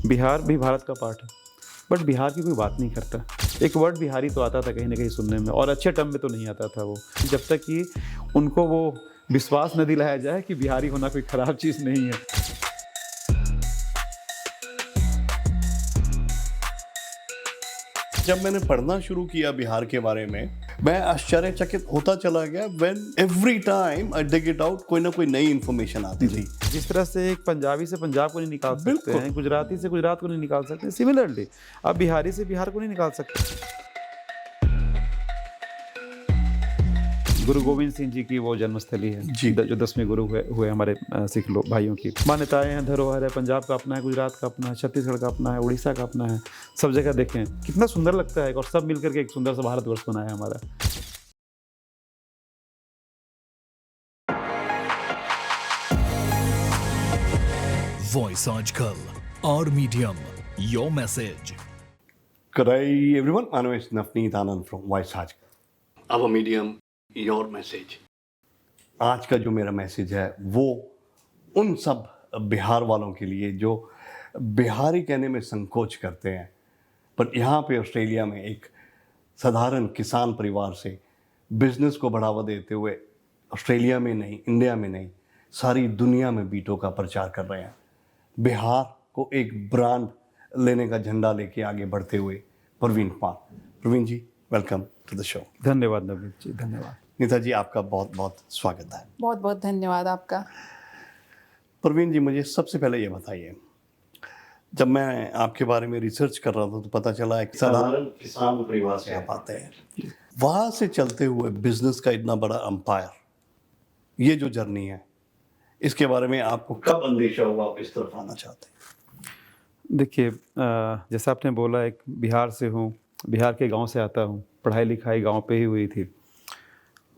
बिहार भी भारत का पार्ट है, बट बिहार की कोई बात नहीं करता। एक वर्ड बिहारी तो आता था कहीं ना कहीं सुनने में, और अच्छे टर्म में तो नहीं आता था वो, जब तक कि उनको वो विश्वास न दिलाया जाए कि बिहारी होना कोई ख़राब चीज़ नहीं है। जब मैंने पढ़ना शुरू किया बिहार के बारे में, मैं आश्चर्यचकित होता चला गया। When every time I dig it out, कोई ना कोई नई इन्फॉर्मेशन आती थी। जिस तरह से एक पंजाबी से पंजाब को नहीं निकाल सकते बिल्कुल। हैं, गुजराती से गुजरात को नहीं निकाल सकते, सिमिलरली आप बिहारी से बिहार को नहीं निकाल सकते। गुरु गोविंद सिंह जी की वो जन्मस्थली है जी। जो 10वें गुरु हुए हमारे सिख लोग भाइयों की मान्यताएं हैं, धरोहर है। पंजाब का अपना है, गुजरात का अपना है, छत्तीसगढ़ का अपना है, उड़ीसा का अपना है। सब जगह देखें कितना सुंदर लगता है, और सब मिलकर के एक सुंदर सा भारतवर्ष बना है हमारा। वॉइस आजकल और medium your message. Good day everyone, my name is Navneet Anand from Voice आजकल, अब मीडियम योर मैसेज। आज का जो मेरा मैसेज है वो उन सब बिहार वालों के लिए जो बिहारी कहने में संकोच करते हैं, पर यहाँ पे ऑस्ट्रेलिया में एक साधारण किसान परिवार से बिजनेस को बढ़ावा देते हुए ऑस्ट्रेलिया में नहीं, इंडिया में नहीं, सारी दुनिया में बीटो का प्रचार कर रहे हैं। बिहार को एक ब्रांड लेने का झंडा लेके आगे बढ़ते हुए प्रवीण कुमार। प्रवीण जी, वेलकम टू द शो। धन्यवाद नवीन जी, धन्यवाद। नीता जी, आपका बहुत बहुत स्वागत है। बहुत बहुत धन्यवाद आपका। प्रवीण जी, मुझे सबसे पहले ये बताइए, जब मैं आपके बारे में रिसर्च कर रहा था तो पता चला एक साधारण किसान परिवार से आप आते हैं, वहाँ से चलते हुए बिजनेस का इतना बड़ा अंपायर, ये जो जर्नी है, इसके बारे में आपको कब अंदेशा हुआ आप इस तरफ आना चाहते हैं? देखिए, जैसा आपने बोला, एक बिहार से हूँ, बिहार के गांव से आता हूँ, पढ़ाई लिखाई गांव पे ही हुई थी,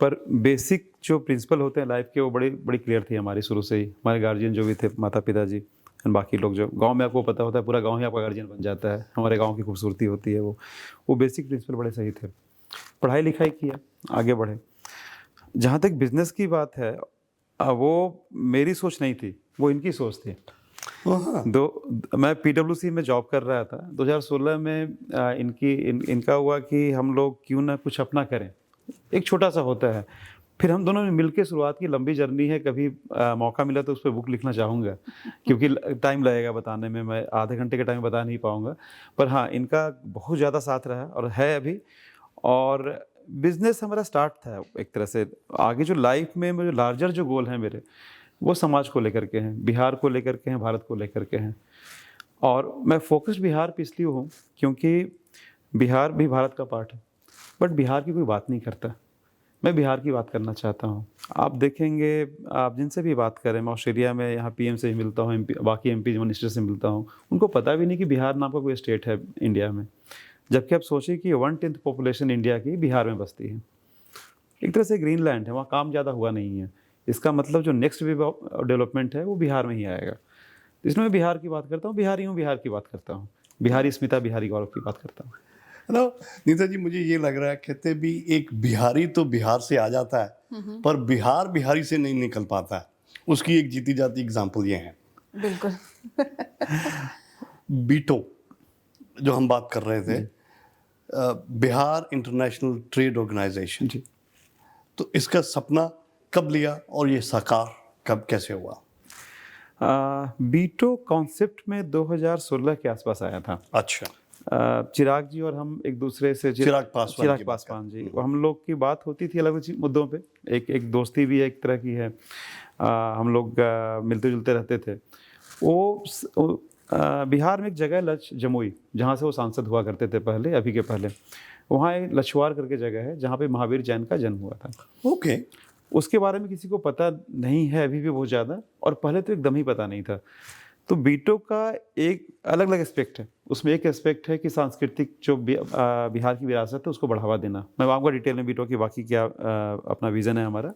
पर बेसिक जो प्रिंसिपल होते हैं लाइफ के वो बड़ी बड़ी क्लियर थी हमारी शुरू से ही। हमारे गार्जियन जो भी थे, माता पिता जी और बाकी लोग, जो गांव में आपको पता होता है पूरा गांव ही आपका गार्जियन बन जाता है, हमारे गांव की खूबसूरती होती है वो बेसिक प्रिंसिपल बड़े सही थे। पढ़ाई लिखाई किया, आगे बढ़े। जहाँ तक बिज़नेस की बात है, वो मेरी सोच नहीं थी, वो इनकी सोच थी। मैं PwC में जॉब कर रहा था 2016 में। इनका हुआ कि हम लोग क्यों ना कुछ अपना करें, एक छोटा सा होता है। फिर हम दोनों ने मिलकर शुरुआत की, लंबी जर्नी है, कभी मौका मिला तो उस पर बुक लिखना चाहूँगा, क्योंकि टाइम लगेगा बताने में, मैं आधे घंटे के टाइम बता नहीं पाऊँगा। पर हाँ, इनका बहुत ज़्यादा साथ रहा और है अभी। और बिज़नेस हमारा स्टार्ट था एक तरह से। आगे जो लाइफ में मुझे लार्जर जो गोल हैं मेरे, वो समाज को लेकर के हैं, बिहार को लेकर के हैं, भारत को लेकर के हैं। और मैं फोकस्ड बिहार पे इसलिए हूँ क्योंकि बिहार भी भारत का पार्ट है, बट बिहार की कोई बात नहीं करता। मैं बिहार की बात करना चाहता हूँ। आप देखेंगे, आप जिनसे भी बात करें, मैं ऑस्ट्रेलिया में यहाँ PM से ही मिलता हूँ, बाकी MP मिनिस्टर से मिलता हूँ, उनको पता भी नहीं कि बिहार नाम का कोई स्टेट है इंडिया में। जबकि आप सोचिए कि 1/10 पॉपुलेशन इंडिया की बिहार में बसती है। एक तरह से ग्रीनलैंड है, वहाँ काम ज़्यादा हुआ नहीं है। इसका मतलब जो नेक्स्ट वेव ऑफ डेवलपमेंट है वो बिहार में ही आएगा। इसमें मैं बिहार की बात करता हूँ, बिहारी हूँ, बिहार की बात करता हूँ, बिहारी अस्मिता, बिहारी गौरव की बात करता हूँ। हेलो नीता जी, मुझे ये लग रहा है, कहते भी एक बिहारी तो बिहार से आ जाता है, पर बिहार बिहारी से नहीं निकल पाता है। उसकी एक जीती जाती एग्जाम्पल ये है। बिल्कुल। बीटो जो हम बात कर रहे थे, बिहार इंटरनेशनल ट्रेड ऑर्गेनाइजेशन, तो इसका सपना कब लिया और ये साकार कब कैसे हुआ? बीटो कॉन्सेप्ट में 2016 के आसपास आया था। अच्छा। चिराग जी और हम एक दूसरे से, चिराग पासवान जी, हम लोग की बात होती थी अलग अलग मुद्दों पे। एक दोस्ती भी एक तरह की है, हम लोग मिलते जुलते रहते थे। वो बिहार में एक जगह है जमुई, जहाँ से वो सांसद हुआ करते थे पहले, अभी के पहले। वहाँ एक लछवार करके जगह है जहाँ पे महावीर जैन का जन्म हुआ था। ओके। उसके बारे में किसी को पता नहीं है अभी भी बहुत ज़्यादा, और पहले तो एकदम ही पता नहीं था। तो बीटो का एक अलग अलग एस्पेक्ट है। उसमें एक एस्पेक्ट है कि सांस्कृतिक जो बिहार की विरासत है उसको बढ़ावा देना। मैं आपको डिटेल में बीटो की बाकी क्या अपना विज़न है हमारा।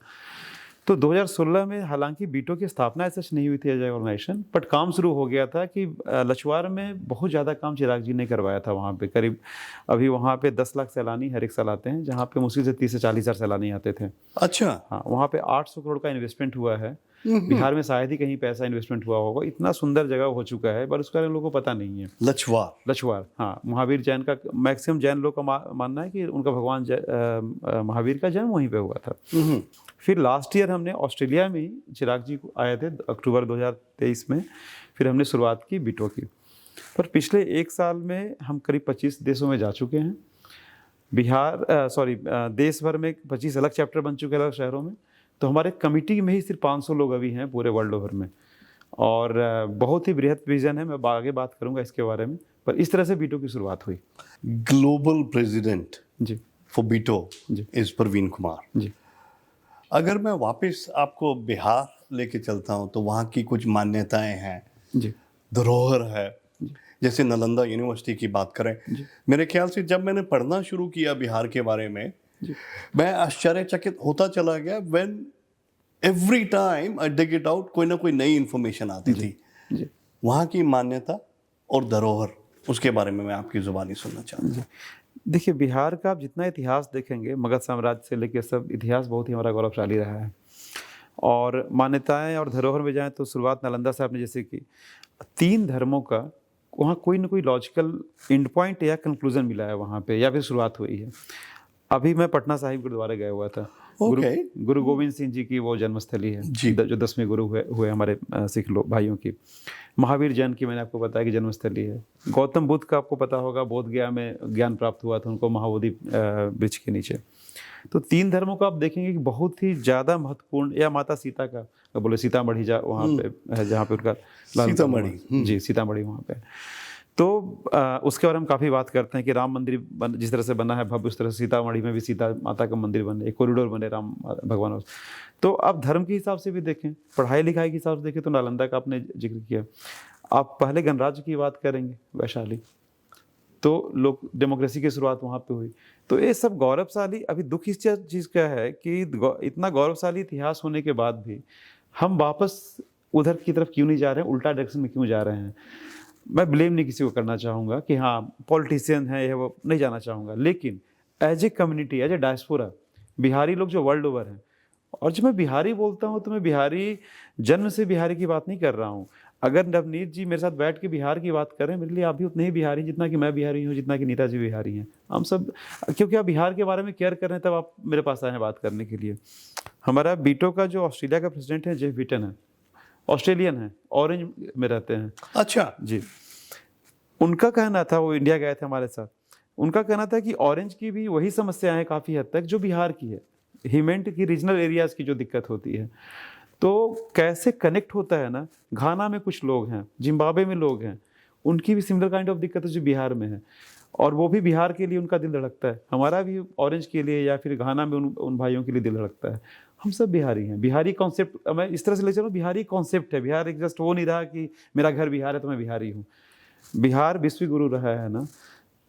तो 2016 में हालांकि बीटो की स्थापना ऐसा नहीं हुई थी एज ऑर्गेनाइजेशन, बट काम शुरू हो गया था कि लछवार में बहुत ज़्यादा काम चिराग जी ने करवाया था। वहाँ पे करीब अभी वहाँ पे 10 लाख सैलानी हर एक साल आते हैं, जहाँ पे मुश्किल से 30 से 40 हज़ार सैलानी आते थे। अच्छा। हाँ, वहाँ पे 800 करोड़ का इन्वेस्टमेंट हुआ है। बिहार में शायद ही कहीं पैसा इन्वेस्टमेंट हुआ होगा, इतना सुंदर जगह हो चुका है, पर उसके बारे में लोगों को पता नहीं है। लछवार, हाँ, महावीर जैन का, मैक्सिमम जैन लोग का मानना है कि उनका भगवान महावीर का जन्म वहीं पे हुआ था। फिर लास्ट ईयर हमने ऑस्ट्रेलिया में ही, चिराग जी आए थे अक्टूबर 2023 में, फिर हमने शुरुआत की बीटो की। पर पिछले 1 साल में हम करीब 25 देशों में जा चुके हैं। देश भर में 25 अलग चैप्टर बन चुके हैं अलग शहरों में। तो हमारे कमिटी में ही सिर्फ 500 लोग अभी हैं पूरे वर्ल्ड ओवर में, और बहुत ही बृहद विजन है, मैं आगे बात करूंगा इसके बारे में। पर इस तरह से बीटो की शुरुआत हुई। Global president ji for BITO ji is Praveen Kumar ji. अगर मैं वापस आपको बिहार लेके चलता हूँ तो वहाँ की कुछ मान्यताएं हैं जी धरोहर है, जैसे नालंदा यूनिवर्सिटी की बात करें। मेरे ख्याल से जब मैंने पढ़ना शुरू किया बिहार के बारे में, मैं आश्चर्यचकित होता चला गया। When every time I dig it out, कोई ना कोई नई इंफॉर्मेशन आती थी। वहाँ की मान्यता और धरोहर, उसके बारे में मैं आपकी जुबानी सुनना चाहूँगा। जी, देखिए बिहार का आप जितना इतिहास देखेंगे, मगध साम्राज्य से लेकर सब इतिहास बहुत ही हमारा गौरवशाली रहा है। और मान्यताएं और धरोहर में जाएं तो शुरुआत नालंदा से आपने जैसे कि 3 धर्मों का वहाँ कोई ना कोई लॉजिकल एंड पॉइंट या कंक्लूजन मिला है वहाँ पे, या फिर शुरुआत हुई है। अभी मैं पटना साहिब गुरुद्वारे गया हुआ था। गुरु गोविंद सिंह जी की वो जन्मस्थली है जो 10वें गुरु हुए हमारे सिख भाइयों की। महावीर जैन की मैंने आपको बताया कि जन्मस्थली है। गौतम बुद्ध का आपको पता होगा, बोध गया में ज्ञान प्राप्त हुआ था उनको महाबोधि वृक्ष के नीचे। तो 3 धर्मों को आप देखेंगे कि बहुत ही ज़्यादा महत्वपूर्ण, या माता सीता का बोले सीतामढ़ी वहाँ पे है जहाँ पे उनका सीतामढ़ी जी सीतामढ़ी वहाँ पे। तो उसके बारे में काफ़ी बात करते हैं कि राम मंदिर जिस तरह से बना है भव्य, उस तरह से सीतामढ़ी में भी सीता माता का मंदिर बने, एक कॉरिडोर बने राम भगवान। तो आप धर्म के हिसाब से भी देखें, पढ़ाई लिखाई के हिसाब से देखें तो नालंदा का आपने जिक्र किया। आप पहले गणराज्य की बात करेंगे वैशाली, तो लोग डेमोक्रेसी की शुरुआत वहाँ पे हुई। तो ये सब गौरवशाली। अभी दुख इस चीज़ का है कि इतना गौरवशाली इतिहास होने के बाद भी हम वापस उधर की तरफ क्यों नहीं जा रहे हैं, उल्टा डायरेक्शन में क्यों जा रहे हैं। मैं ब्लेम नहीं किसी को करना चाहूँगा कि हाँ पॉलिटिशियन है ये वो, नहीं जाना चाहूँगा, लेकिन as a community, as a diaspora, Bihari लोग जो वर्ल्ड ओवर हैं, और जब मैं बिहारी बोलता हूँ तो मैं बिहारी जन्म से बिहारी की बात नहीं कर रहा हूँ। अगर नवनीत जी मेरे साथ बैठ के बिहार की बात करें, मेरे लिए आप भी उतने ही बिहारी जितना कि मैं बिहारी हूँ, जितना कि नीता जी बिहारी हैं। हम सब, क्योंकि आप बिहार के बारे में केयर कर रहे हैं तब आप मेरे पास आए हैं बात करने के लिए। हमारा बीटो का जो ऑस्ट्रेलिया का प्रेसिडेंट है जेफ बीटन है, ऑस्ट्रेलियन है, ऑरेंज में रहते हैं। अच्छा जी। उनका कहना था, वो इंडिया गए थे हमारे साथ, उनका कहना था कि ऑरेंज की भी वही समस्याएं हैं काफ़ी हद तक जो बिहार की है, हिमेंट की रीजनल एरियाज़ की जो दिक्कत होती है। तो कैसे कनेक्ट होता है ना, घाना में कुछ लोग हैं, जिम्बाब्वे में लोग हैं, उनकी भी सिमिलर काइंड ऑफ दिक्कत है जो बिहार में है, और वो भी बिहार के लिए उनका दिल धड़कता है, हमारा भी ऑरेंज के लिए या फिर घाना में उन भाइयों के लिए दिल धड़कता है। हम सब बिहारी हैं। बिहारी कॉन्सेप्ट मैं इस तरह से ले चलूँ, बिहारी कॉन्सेप्ट है। बिहार एक जस्ट वो नहीं रहा कि मेरा घर बिहार है तो मैं बिहारी हूँ। बिहार विश्व गुरु रहा है ना,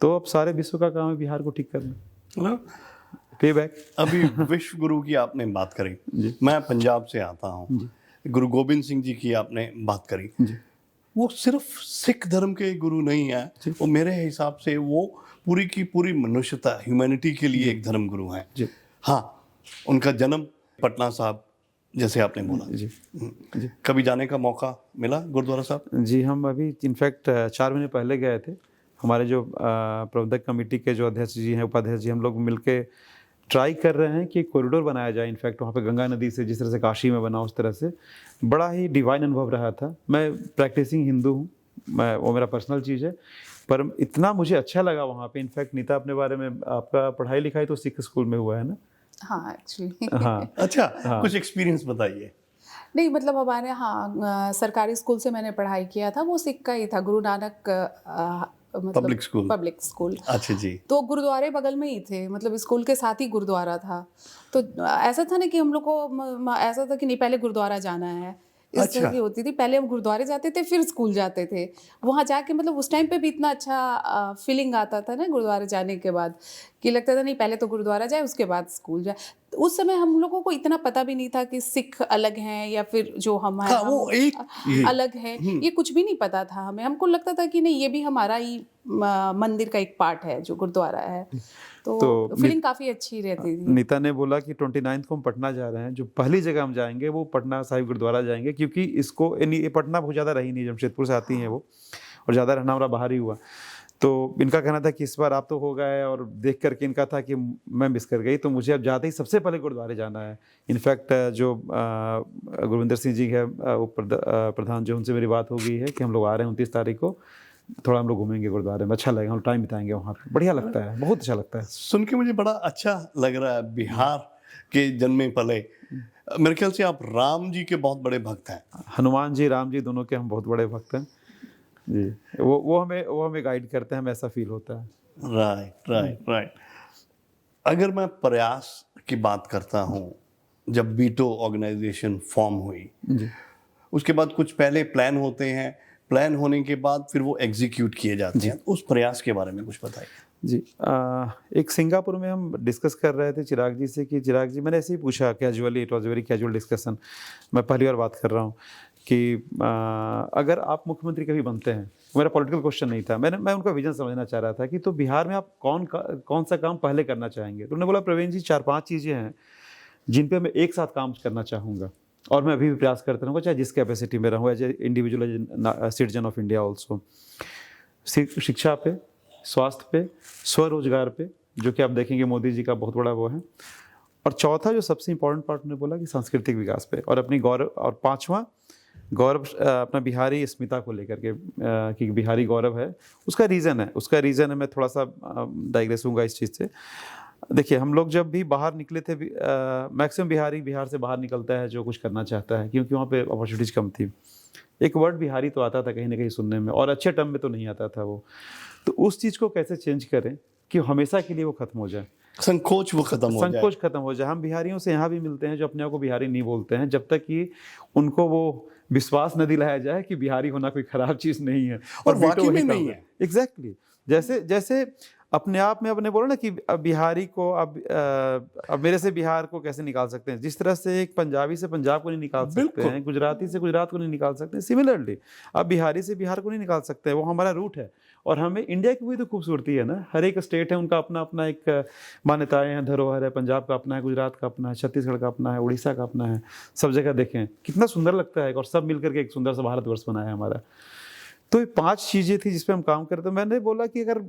तो अब सारे विश्व का काम है बिहार को ठीक करना। पे बैक। अभी विश्व गुरु की आपने बात करी, मैं पंजाब से आता हूँ। गुरु गोविंद सिंह जी की आपने बात करी, वो सिर्फ सिख धर्म के गुरु नहीं है, वो मेरे हिसाब से वो पूरी की पूरी मनुष्यता, ह्यूमैनिटी के लिए एक धर्म गुरु हैं। हाँ, उनका जन्म पटना साहब जैसे आपने बोला। जी कभी जाने का मौका मिला गुरुद्वारा साहब? जी, हम अभी इनफैक्ट 4 महीने पहले गए थे। हमारे जो प्रबंधक कमेटी के जो अध्यक्ष जी हैं, उपाध्यक्ष जी, हम लोग मिलके ट्राई कर रहे हैं कि कॉरिडोर बनाया जाए। इनफैक्ट वहाँ पे गंगा नदी से जिस तरह से काशी में बना, उस तरह से बड़ा ही डिवाइन अनुभव रहा था। मैं प्रैक्टिसिंग हिंदू हूँ, मैं वो मेरा पर्सनल चीज़ है, पर इतना मुझे अच्छा लगा वहाँ पे। इनफैक्ट नीता, अपने बारे में, आपका पढ़ाई लिखाई तो सिख स्कूल में हुआ है ना? हाँ, एक्चुअली हाँ। अच्छा, हाँ। कुछ एक्सपीरियंस बताइए। नहीं, मतलब हमारे सरकारी स्कूल से मैंने पढ़ाई किया था, वो सिख का ही था, गुरु नानक मतलब पब्लिक स्कूल। अच्छा जी। तो गुरुद्वारे बगल में ही थे, मतलब स्कूल के साथ ही गुरुद्वारा था। तो ऐसा था ना कि हम लोग को ऐसा था कि नहीं, पहले गुरुद्वारा जाना है, इस तरह की होती थी। पहले हम गुरुद्वारे जाते थे, फिर स्कूल जाते थे। वहाँ जाके मतलब उस टाइम पे भी इतना अच्छा फीलिंग आता था ना गुरुद्वारे जाने के बाद, कि लगता था नहीं पहले तो गुरुद्वारा जाए उसके बाद स्कूल जाए। उस समय हम लोगों को इतना पता भी नहीं था कि सिख अलग हैं या फिर जो हम हैं, वो एक अलग है, ये कुछ भी नहीं पता था हमें। हमको लगता था कि नहीं, ये भी हमारा ही मंदिर का एक पार्ट है जो गुरुद्वारा है, तो तो फीलिंग काफ़ी अच्छी रहती थी। नीता ने बोला कि 29 को हम पटना जा रहे हैं, जो पहली जगह हम जाएंगे वो पटना साहिब गुरुद्वारा जाएंगे, क्योंकि इसको ये पटना बहुत ज़्यादा रही नहीं, जमशेदपुर से आती हैं वो, और ज़्यादा रहना हमारा बाहर ही हुआ। तो इनका कहना था कि इस बार आप तो हो गए, और देख करके इनका था कि मैं मिस कर गई, तो मुझे अब जाते ही सबसे पहले गुरुद्वारे जाना है। इनफैक्ट जो गुरविंदर सिंह जी है प्रधान, जो उनसे मेरी बात हो गई है कि हम लोग आ रहे हैं 29 तारीख को, थोड़ा हम लोग घूमेंगे गुरुद्वारे में, अच्छा लगेगा, हम टाइम बिताएंगे वहाँ पे, बढ़िया लगता है, बहुत अच्छा लगता है। सुन के मुझे बड़ा अच्छा लग रहा है, बिहार के जन्मे पले। मेरे ख्याल से आप राम जी के बहुत बड़े भक्त हैं। हनुमान जी, राम जी, दोनों के हम बहुत बड़े भक्त हैं जी। वो हमें गाइड करते हैं, हमें ऐसा फील होता है। राइट। अगर मैं प्रयास की बात करता हूँ, जब बीटो ऑर्गेनाइजेशन फॉर्म हुई, उसके बाद कुछ पहले प्लान होते हैं, प्लान होने के बाद फिर वो एग्जीक्यूट किए जाते हैं, उस प्रयास के बारे में कुछ बताइए। जी, एक सिंगापुर में हम डिस्कस कर रहे थे चिराग जी से कि चिराग जी, मैंने ऐसे ही पूछा casually, it was very casual discussion, मैं पहली बार बात कर रहा हूँ कि अगर आप मुख्यमंत्री कभी बनते हैं, मेरा पॉलिटिकल क्वेश्चन नहीं था, मैं उनका विजन समझना चाह रहा था कि तो बिहार में आप कौन सा काम पहले करना चाहेंगे। तो उन्होंने बोला प्रवीण जी 4-5 चीज़ें हैं जिन पे मैं एक साथ काम करना चाहूँगा, और मैं अभी भी प्रयास करता रहूँगा, चाहे जिस कैपेसिटी में रहूँ, as a individual citizen of India also. शिक्षा पे, स्वास्थ्य पे, स्वरोजगार पे, जो कि आप देखेंगे मोदी जी का बहुत बड़ा वो है, और चौथा जो सबसे इंपॉर्टेंट पार्ट उन्होंने बोला कि सांस्कृतिक विकास पे, और अपनी गौरव, और पांचवा गौरव अपना बिहारी अस्मिता को लेकर के, कि बिहारी गौरव है, उसका रीज़न है मैं थोड़ा सा डाइग्रेस हूँगा इस चीज़ से। देखिए, हम लोग जब भी बाहर निकले थे, मैक्सिमम बिहारी बिहार से बाहर निकलता है जो कुछ करना चाहता है, क्योंकि वहाँ पे अपॉर्चुनिटीज़ कम थी। एक वर्ड बिहारी तो आता था कहीं ना कहीं सुनने में, और अच्छे टर्म में तो नहीं आता था वो। तो उस चीज़ को कैसे चेंज करें कि हमेशा के लिए वो खत्म हो जाए, संकोच वो खत्म हो जाए। हम बिहारियों से यहाँ भी मिलते हैं जो अपने आप को बिहारी नहीं बोलते हैं, जब तक कि उनको वो विश्वास न दिलाया जाए कि बिहारी होना कोई खराब चीज़ नहीं है, और वाकई में नहीं है। एग्जैक्टली, जैसे अपने आप में अपने बोलो ना कि अब बिहारी को अब मेरे से बिहार को कैसे निकाल सकते हैं, जिस तरह से एक पंजाबी से पंजाब को नहीं निकाल सकते हैं, गुजराती से गुजरात को नहीं निकाल सकते हैं, सिमिलरली अब बिहारी से बिहार को नहीं निकाल सकते हैं, वो हमारा रूट है। और हमें इंडिया की वही तो खूबसूरती है ना, हर एक स्टेट है, उनका अपना अपना एक मान्यताएं हैं, धरोहर है, पंजाब का अपना है, गुजरात का अपना है, छत्तीसगढ़ का अपना है, उड़ीसा का अपना है, सब जगह देखें कितना सुंदर लगता है, और सब मिलकर के एक सुंदर सा भारतवर्ष बनाया है हमारा। तो ये 5 चीज़ें थी जिस पे हम काम करते। मैंने बोला कि अगर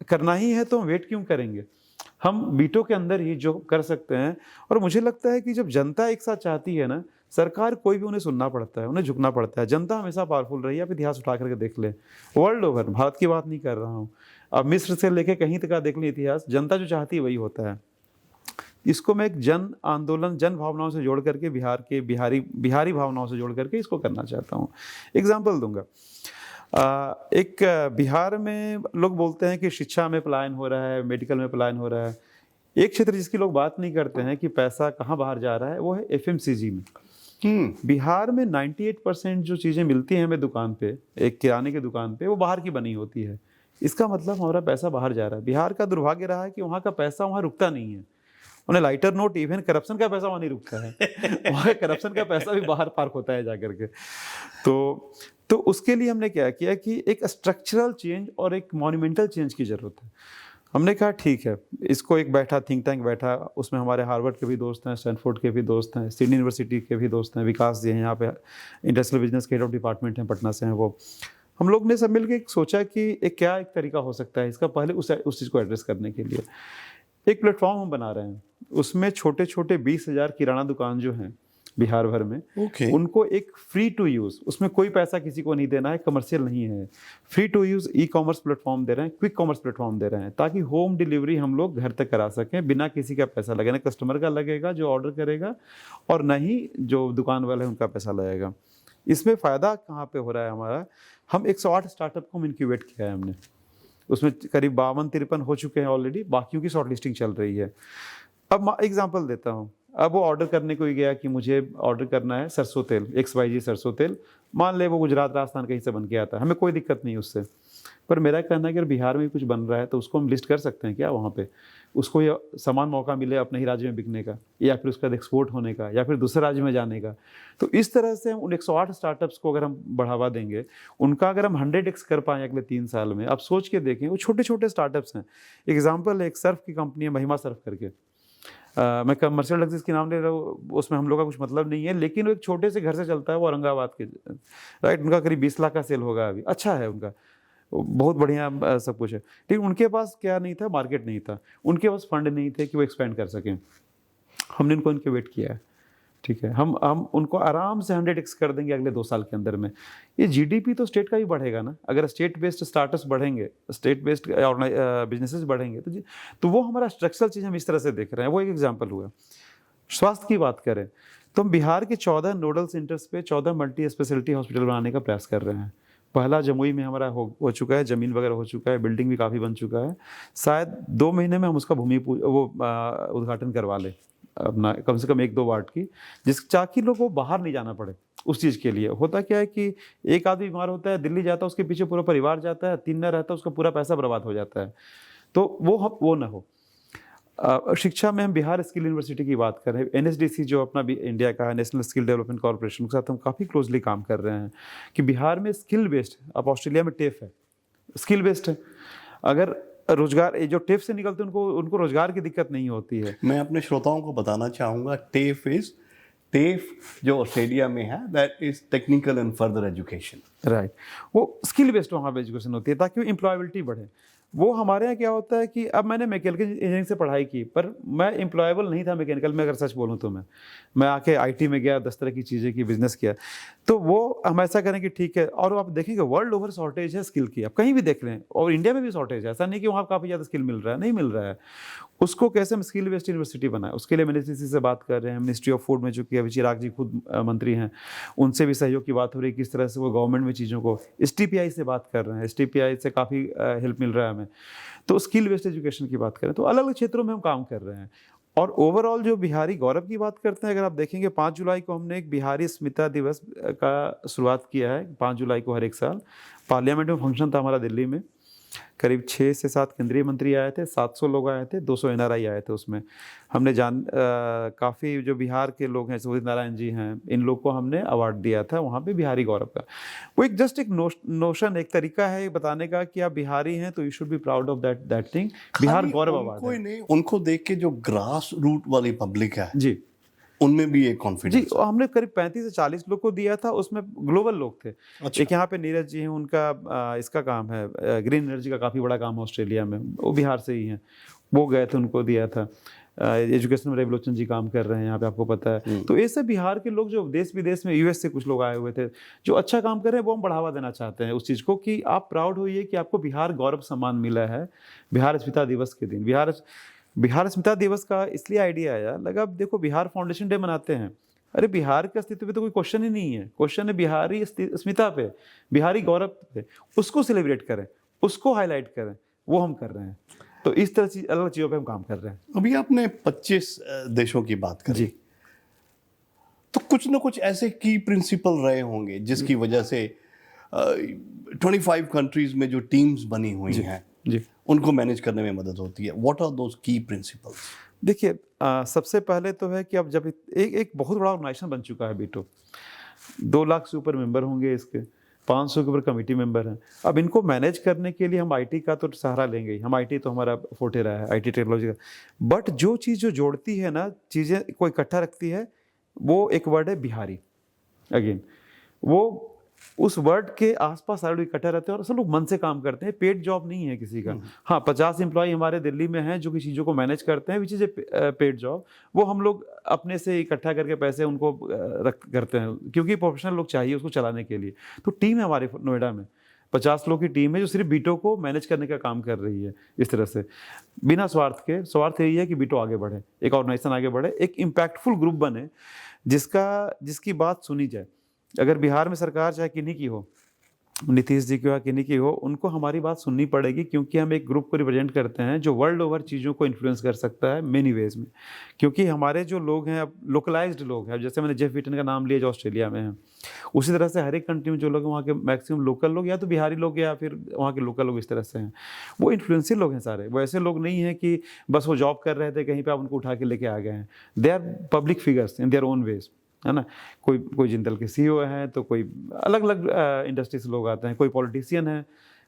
करना ही है तो हम वेट क्यों करेंगे, हम बीटो के अंदर ही जो कर सकते हैं। और मुझे लगता है कि जब जनता एक साथ चाहती है ना, सरकार कोई भी उन्हें सुनना पड़ता है, उन्हें झुकना पड़ता है। जनता हमेशा पावरफुल रही है, आप इतिहास उठा करके देख लें, वर्ल्ड ओवर, भारत की बात नहीं कर रहा हूँ, अब मिस्र से लेके कहीं तक देख लें इतिहास, जनता जो चाहती है वही होता है। इसको मैं एक जन आंदोलन, जन भावनाओं से जोड़ करके, बिहार के बिहारी भावनाओं से जोड़ करके इसको करना चाहता हूँ। एग्जाम्पल दूंगा, एक बिहार में लोग बोलते हैं कि शिक्षा में पलायन हो रहा है, मेडिकल में पलायन हो रहा है। एक क्षेत्र जिसकी लोग बात नहीं करते हैं कि पैसा कहाँ बाहर जा रहा है, वो है FMCG में। बिहार में 98% जो चीज़ें मिलती हैं हमें दुकान पे, एक किराने की दुकान पे, वो बाहर की बनी होती है। इसका मतलब हमारा पैसा बाहर जा रहा है। बिहार का दुर्भाग्य रहा है कि वहाँ का पैसा वहाँ रुकता नहीं है। उन्हें लाइटर नोट, इवन करप्शन का पैसा वहाँ नहीं रुकता है, वहाँ करप्शन का पैसा भी बाहर पार्क होता है जाकर के। तो उसके लिए हमने क्या किया कि एक स्ट्रक्चरल चेंज और एक मॉन्यूमेंटल चेंज की ज़रूरत है। हमने कहा ठीक है, इसको एक बैठा थिंक टैंक बैठा, उसमें हमारे हार्वर्ड के भी दोस्त हैं, स्टैनफोर्ड के भी दोस्त हैं, सिडनी यूनिवर्सिटी के भी दोस्त हैं, विकास जी हैं यहाँ पे, इंडस्ट्रियल बिजनेस के हेड ऑफ डिपार्टमेंट हैं, पटना से हैं वो। हम लोग ने सब मिलकर सोचा कि एक तरीका हो सकता है इसका, पहले उस चीज़ को एड्रेस करने के लिए एक प्लेटफॉर्म हम बना रहे हैं। उसमें छोटे छोटे 20,000 किराना दुकान जो हैं बिहार भर में, उनको एक फ्री टू यूज़, उसमें कोई पैसा किसी को नहीं देना है, कमर्शियल नहीं है, free to use e commerce platform दे रहे हैं, क्विक कॉमर्स प्लेटफॉर्म दे रहे हैं, ताकि होम डिलीवरी हम लोग घर तक करा सकें बिना किसी का पैसा लगे। ना कस्टमर का लगेगा जो ऑर्डर करेगा, और ना ही जो दुकान वाले हैं उनका पैसा लगेगा। इसमें फ़ायदा कहाँ पे हो रहा है हमारा, हम 108 स्टार्टअप को इनक्यूबेट किया है हमने, उसमें करीब 52-53 हो चुके हैं ऑलरेडी, बाकियों की शॉर्ट लिस्टिंग चल रही है। अब एग्जांपल देता हूँ, अब वो ऑर्डर करने को ही गया कि मुझे ऑर्डर करना है सरसों तेल, XYZ सरसों तेल, मान ले वो गुजरात राजस्थान कहीं से बन के आता है, हमें कोई दिक्कत नहीं उससे, पर मेरा कहना है कि अगर बिहार में कुछ बन रहा है तो उसको हम लिस्ट कर सकते हैं क्या वहाँ पे, उसको ये समान मौका मिले अपने ही राज्य में बिकने का, या फिर उसका एक्सपोर्ट होने का, या फिर दूसरे राज्य में जाने का। तो इस तरह से हम उन 108 स्टार्टअप्स को अगर हम बढ़ावा देंगे, उनका अगर हम 100x कर पाएँ अगले 3 साल में, आप सोच के देखें, वो छोटे छोटे स्टार्टअप्स हैं। एग्जाम्पल, एक सर्फ की कंपनी है महिमा सर्फ करके, मैं कमर्शियल लग्जरीज के नाम ले रहा हूँ, उसमें हम लोग का कुछ मतलब नहीं है, लेकिन वो एक छोटे से घर से चलता है, वो औरंगाबाद के, राइट। उनका करीब 20 लाख का सेल होगा अभी, अच्छा है उनका, बहुत बढ़िया सब कुछ है। लेकिन उनके पास क्या नहीं था, मार्केट नहीं था, उनके पास फंड नहीं थे कि वो एक्सपेंड कर सकें। हमने उनको इनक्यूबेट किया है, ठीक है। हम उनको आराम से 100x कर देंगे अगले 2 साल के अंदर में। ये जीडीपी तो स्टेट का भी बढ़ेगा ना, अगर स्टेट बेस्ड स्टार्टअप्स बढ़ेंगे, स्टेट बेस्ड बिजनेसेस बढ़ेंगे, तो वो हमारा स्ट्रक्चरल चीज़ हम इस तरह से देख रहे हैं। वो एक एग्जाम्पल हुआ। स्वास्थ्य की बात करें तो हम बिहार के 14 नोडल सेंटर्स पे 14 मल्टी स्पेशलिटी हॉस्पिटल बनाने का प्रयास कर रहे हैं। पहला जमुई में हमारा हो चुका है, ज़मीन वगैरह हो चुका है, बिल्डिंग भी काफ़ी बन चुका है। शायद 2 महीने में हम उसका उद्घाटन करवा लें अपना, कम से कम 1-2 वार्ड की, ताकि लोगों को बाहर नहीं जाना पड़े उस चीज़ के लिए। होता क्या है कि एक आदमी बीमार होता है, दिल्ली जाता है, उसके पीछे पूरा परिवार जाता है, 3 न रहता है, उसका पूरा पैसा बर्बाद हो जाता है। तो वो ना हो। शिक्षा में हम बिहार स्किल यूनिवर्सिटी की बात कर रहे हैं। एनएसडीसी जो अपना भी इंडिया का है, नेशनल स्किल डेवलपमेंट कॉर्पोरेशन, के साथ हम काफ़ी क्लोजली काम कर रहे हैं कि बिहार में स्किल बेस्ड, अब ऑस्ट्रेलिया में टेफ है, स्किल बेस्ड है, अगर रोजगार जो टेफ से निकलते हैं उनको रोजगार की दिक्कत नहीं होती है। मैं अपने श्रोताओं को बताना चाहूँगा, टेफ जो ऑस्ट्रेलिया में है, that is technical and further education, right. वो स्किल बेस्ड वहाँ पे एजुकेशन होती है ताकि वो एम्प्लॉयबिलिटी बढ़े। वो हमारे यहाँ क्या होता है कि अब मैंने मैकेनिकल इंजीनियरिंग से पढ़ाई की, पर मैं एम्प्लॉयबल नहीं था मैकेनिकल में, अगर सच बोलूँ तो मैं आके आईटी में गया, 10 तरह की चीज़ें की, बिजनेस किया। तो वो हम ऐसा करें कि ठीक है, और आप देखेंगे वर्ल्ड ओवर शॉर्टेज है स्किल की, आप कहीं भी देख लें, और इंडिया में भी शॉर्टेज है, ऐसा नहीं कि वहाँ काफ़ी ज़्यादा स्किल मिल रहा है, नहीं मिल रहा है। उसको कैसे हम स्किल बेस्ड यूनिवर्सिटी बनाए, उसके लिए एनएसडीसी से बात कर रहे हैं। मिनिस्ट्री ऑफ फूड में जो कि अभी चिराग जी खुद मंत्री हैं, उनसे भी सहयोग की बात हो रही है, किस तरह से वो गवर्नमेंट में चीज़ों को, एसटीपीआई से बात कर रहे हैं, एसटीपीआई से काफ़ी हेल्प मिल रहा है हमें। तो स्किल बेस्ड एजुकेशन की बात करें तो अलग अलग क्षेत्रों में हम काम कर रहे हैं। और ओवरऑल जो बिहारी गौरव की बात करते हैं, अगर आप देखेंगे 5 जुलाई को हमने एक बिहारी अस्मिता दिवस का शुरुआत किया है। 5 जुलाई को हर एक साल पार्लियामेंट में फंक्शन था हमारा दिल्ली में, करीब 6 से 7 केंद्रीय मंत्री आए थे, 700 लोग आए थे, 200 एनआरआई आए थे। उसमें हमने काफ़ी जो बिहार के लोग हैं, उदित नारायण जी हैं, इन लोग को हमने अवार्ड दिया था वहाँ पे बिहारी गौरव का। वो एक जस्ट एक नोशन, एक तरीका है बताने का कि आप बिहारी हैं तो you should be proud of that thing. Bihar Gaurav award कोई नहीं, उनको देख के जो ग्रास रूट वाली पब्लिक है जी, उनमें भी एक जी, कॉन्फिडेंस। हमने करीब 35 से 40 लोग को दिया था, उसमें ग्लोबल लोग थे। अच्छा। एक यहाँ पे नीरज जी हैं, उनका इसका काम है, ग्रीन एनर्जी का काफ़ी बड़ा काम है ऑस्ट्रेलिया में, वो बिहार से ही हैं, वो गए थे, उनको दिया था। एजुकेशन में रेवलोचन जी काम कर रहे हैं यहाँ पे, आपको पता है। तो ऐसे बिहार के लोग जो देश विदेश में, यूएस से कुछ लोग आए हुए थे जो अच्छा काम कर रहे हैं, वो हम बढ़ावा देना चाहते हैं उस चीज़ को कि आप प्राउड होइए कि आपको बिहार गौरव सम्मान मिला है बिहार अस्मिता दिवस के दिन। बिहार अस्मिता दिवस का इसलिए आइडिया आया, लगा अब देखो बिहार फाउंडेशन डे मनाते हैं, अरे बिहार के अस्तित्व पे तो कोई क्वेश्चन ही नहीं है, क्वेश्चन है बिहारी अस्मिता पे, बिहारी गौरव पे, उसको सेलिब्रेट करें, उसको हाईलाइट करें, वो हम कर रहे हैं। तो इस तरह से अलग चीज़ों पे हम काम कर रहे हैं। अभी आपने 25 देशों की बात करी, जी, तो कुछ ना कुछ ऐसे की प्रिंसिपल रहे होंगे जिसकी वजह से 25 कंट्रीज में जो टीम्स बनी हुई हैं जी, उनको मैनेज करने में मदद होती है। व्हाट आर दोज की प्रिंसिपल्स? देखिए, सबसे पहले तो है कि अब जब एक बहुत बड़ा ऑर्गेनाइजेशन बन चुका है बीटो, 2 लाख से ऊपर मेंबर होंगे इसके, 500 के ऊपर कमेटी मेंबर हैं। अब इनको मैनेज करने के लिए हम आईटी का तो सहारा लेंगे ही, हम आईटी तो हमारा फोटे रहा है, आईटी टेक्नोलॉजी का। बट जो चीज़ जो जोड़ती है ना, चीज़ें को इकट्ठा रखती है, वो एक वर्ड है बिहारी। अगेन वो उस वर्ड के आसपास सारे लोग इकट्ठा रहते हैं और सब लोग मन से काम करते हैं, पेड जॉब नहीं है किसी का। हाँ, 50 एम्प्लॉय हमारे दिल्ली में हैं जो कि चीज़ों को मैनेज करते हैं, which is a paid job. वो हम लोग अपने से इकट्ठा करके पैसे उनको करते हैं, क्योंकि प्रोफेशनल लोग चाहिए उसको चलाने के लिए। तो टीम है हमारे नोएडा में, 50 लोग की टीम है जो सिर्फ बीटो को मैनेज करने का काम कर रही है। इस तरह से बिना स्वार्थ के, स्वार्थ यही है कि बीटो आगे बढ़े, एक ऑर्गेनाइजेशन आगे बढ़े, एक इम्पैक्टफुल ग्रुप बने जिसकी बात सुनी जाए। अगर बिहार में सरकार चाहे किन्हीं की हो, नीतीश जी की हो या किन्हीं की हो, उनको हमारी बात सुननी पड़ेगी, क्योंकि हम एक ग्रुप को रिप्रेजेंट करते हैं जो वर्ल्ड ओवर चीज़ों को इन्फ्लुएंस कर सकता है मेनी वेज में। क्योंकि हमारे जो लोग हैं अब लोकलाइज्ड लोग हैं, जैसे मैंने जेफ वीटन का नाम लिया जो ऑस्ट्रेलिया में है, उसी तरह से हर एक कंट्री में जो लोग हैं वहाँ के मैक्सिमम लोकल लोग या तो बिहारी लोग या फिर वहाँ के लोकल लोग इस तरह से हैं। वो इन्फ्लुएंशियल लोग हैं सारे, वो ऐसे लोग नहीं हैं कि बस वो जॉब कर रहे थे कहीं पर आप उनको उठा के लेके आ गए हैं। They are public figures in their own ways, है ना। कोई जिंदल के सीईओ हैं, तो कोई अलग अलग इंडस्ट्री से लोग आते हैं, कोई पॉलिटिशियन है,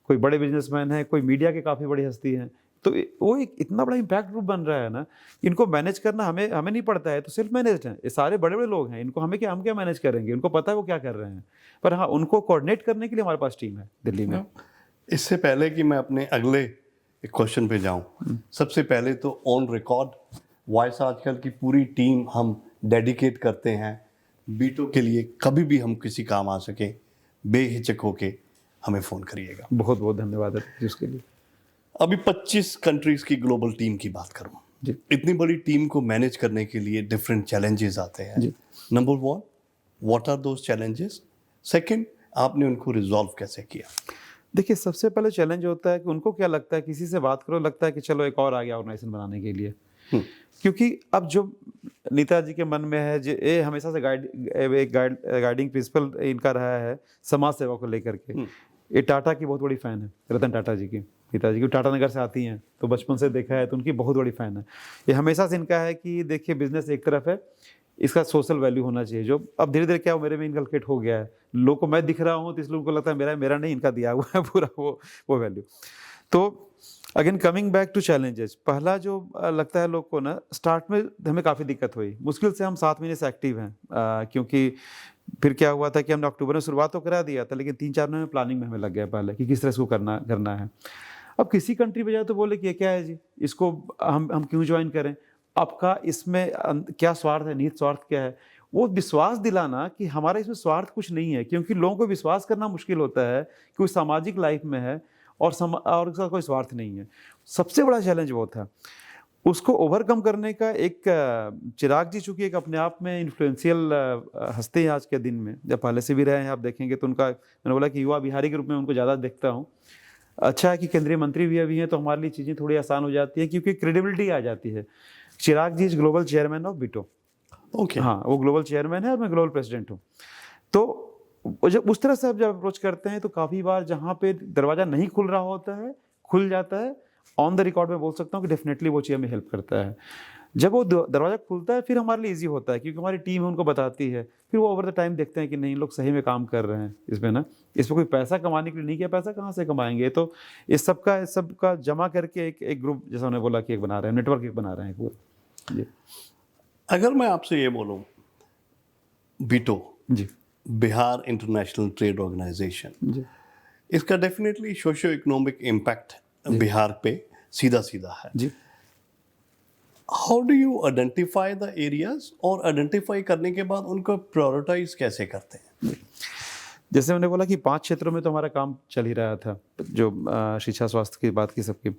कोई बड़े बिजनेसमैन है, कोई मीडिया के काफ़ी बड़ी हस्ती हैं। तो वो एक इतना बड़ा इम्पैक्ट ग्रुप बन रहा है ना, इनको मैनेज करना हमें नहीं पड़ता है, तो सेल्फ मैनेज्ड हैं, ये सारे बड़े बड़े लोग हैं, इनको हम क्या मैनेज करेंगे, उनको पता है वो क्या कर रहे हैं। पर हाँ, उनको कोऑर्डिनेट करने के लिए हमारे पास टीम है दिल्ली में। इससे पहले कि मैं अपने अगले क्वेश्चन पे जाऊं, सबसे पहले तो ऑन रिकॉर्ड वॉइस आजकल की पूरी टीम हम डेडिकेट करते हैं बीटो के लिए। कभी भी हम किसी काम आ सके, बेहिचक होके हमें फ़ोन करिएगा। बहुत बहुत धन्यवाद है उसके लिए। अभी 25 कंट्रीज की ग्लोबल टीम की बात करूं, जी। इतनी बड़ी टीम को मैनेज करने के लिए डिफरेंट चैलेंजेस आते हैं। Number 1, what are those challenges? Second, आपने उनको रिजॉल्व कैसे किया? देखिए, सबसे पहले चैलेंज होता है कि उनको क्या लगता है, किसी से बात करो लगता है कि चलो एक और आ गया ऑर्गेनाइजेशन बनाने के लिए। क्योंकि अब जो नेताजी के मन में है, ये हमेशा से गाइडिंग प्रिंसिपल इनका रहा है समाज सेवा को लेकर के। ये टाटा की बहुत बड़ी फ़ैन है, रतन टाटा जी की, नेताजी की। टाटा नगर से आती हैं तो बचपन से देखा है, तो उनकी बहुत बड़ी फ़ैन है। ये हमेशा से इनका है कि देखिए बिजनेस एक तरफ है, इसका सोशल वैल्यू होना चाहिए, जो अब धीरे धीरे क्या मेरे में इनकलकेट हो गया है। लोगों को मैं दिख रहा हूँ तो इस लोगों को लगता है मेरा नहीं, इनका दिया हुआ है पूरा वो वैल्यू। तो again coming back to challenges, पहला जो लगता है लोग को ना, स्टार्ट में हमें काफ़ी दिक्कत हुई, मुश्किल से हम 7 महीने से एक्टिव हैं। क्योंकि फिर क्या हुआ था कि हमने अक्टूबर में शुरुआत तो करा दिया था, लेकिन 3-4 महीने में प्लानिंग में हमें लग गया पहले कि किस तरह से को करना है। अब किसी कंट्री पे जाए तो बोले कि ये क्या है जी, इसको हम क्यों ज्वाइन करें, आपका इसमें क्या स्वार्थ है, निहित स्वार्थ क्या है। वो विश्वास दिलाना कि हमारा इसमें स्वार्थ कुछ नहीं है, क्योंकि लोगों को विश्वास करना मुश्किल होता है कि वो सामाजिक लाइफ में है और उसका कोई स्वार्थ नहीं है। सबसे बड़ा चैलेंज वो था, उसको ओवरकम करने का। एक चिराग जी चूँकि एक अपने आप में इन्फ्लुएंशियल हस्ती हैं आज के दिन में, जब पहले से भी रहे हैं, आप देखेंगे तो उनका, मैंने बोला कि युवा बिहारी के रूप में उनको ज़्यादा देखता हूँ। अच्छा है कि केंद्रीय मंत्री भी अभी हैं, तो हमारे लिए चीज़ें थोड़ी आसान हो जाती हैं, क्योंकि क्रेडिबिलिटी आ जाती है। Chirag ji is global chairman of BITO. Okay, हाँ, वो ग्लोबल चेयरमैन है और मैं ग्लोबल प्रेसिडेंट हूँ। तो जब उस तरह से आप जब अप्रोच करते हैं तो काफ़ी बार जहाँ पे दरवाज़ा नहीं खुल रहा होता है, खुल जाता है। ऑन द रिकॉर्ड में बोल सकता हूँ कि डेफिनेटली वो चीज़ हमें हेल्प करता है। जब वो दरवाज़ा खुलता है फिर हमारे लिए ईजी होता है, क्योंकि हमारी टीम है उनको बताती है। फिर वो ओवर द टाइम देखते हैं कि नहीं, लोग सही में काम कर रहे हैं इसमें ना, इसमें कोई पैसा कमाने के लिए नहीं किया, पैसा कहाँ से कमाएंगे। तो इस सब का जमा करके एक ग्रुप, जैसा उन्होंने बोला कि एक बना रहे हैं, नेटवर्क एक बना रहे हैं पूरा। जी, अगर मैं आपसे ये बोलूं, BITO ji, Bihar international trade organisation, जी, इसका definitely socio economic impact Bihar पे सीधा है। जी। How do you identify the areas, और आइडेंटिफाई करने के बाद उनको प्रायोरिटाइज कैसे करते हैं? जैसे मैंने बोला कि 5 क्षेत्रों में तो हमारा काम चल ही रहा था, जो शिक्षा स्वास्थ्य की बात की सबकी।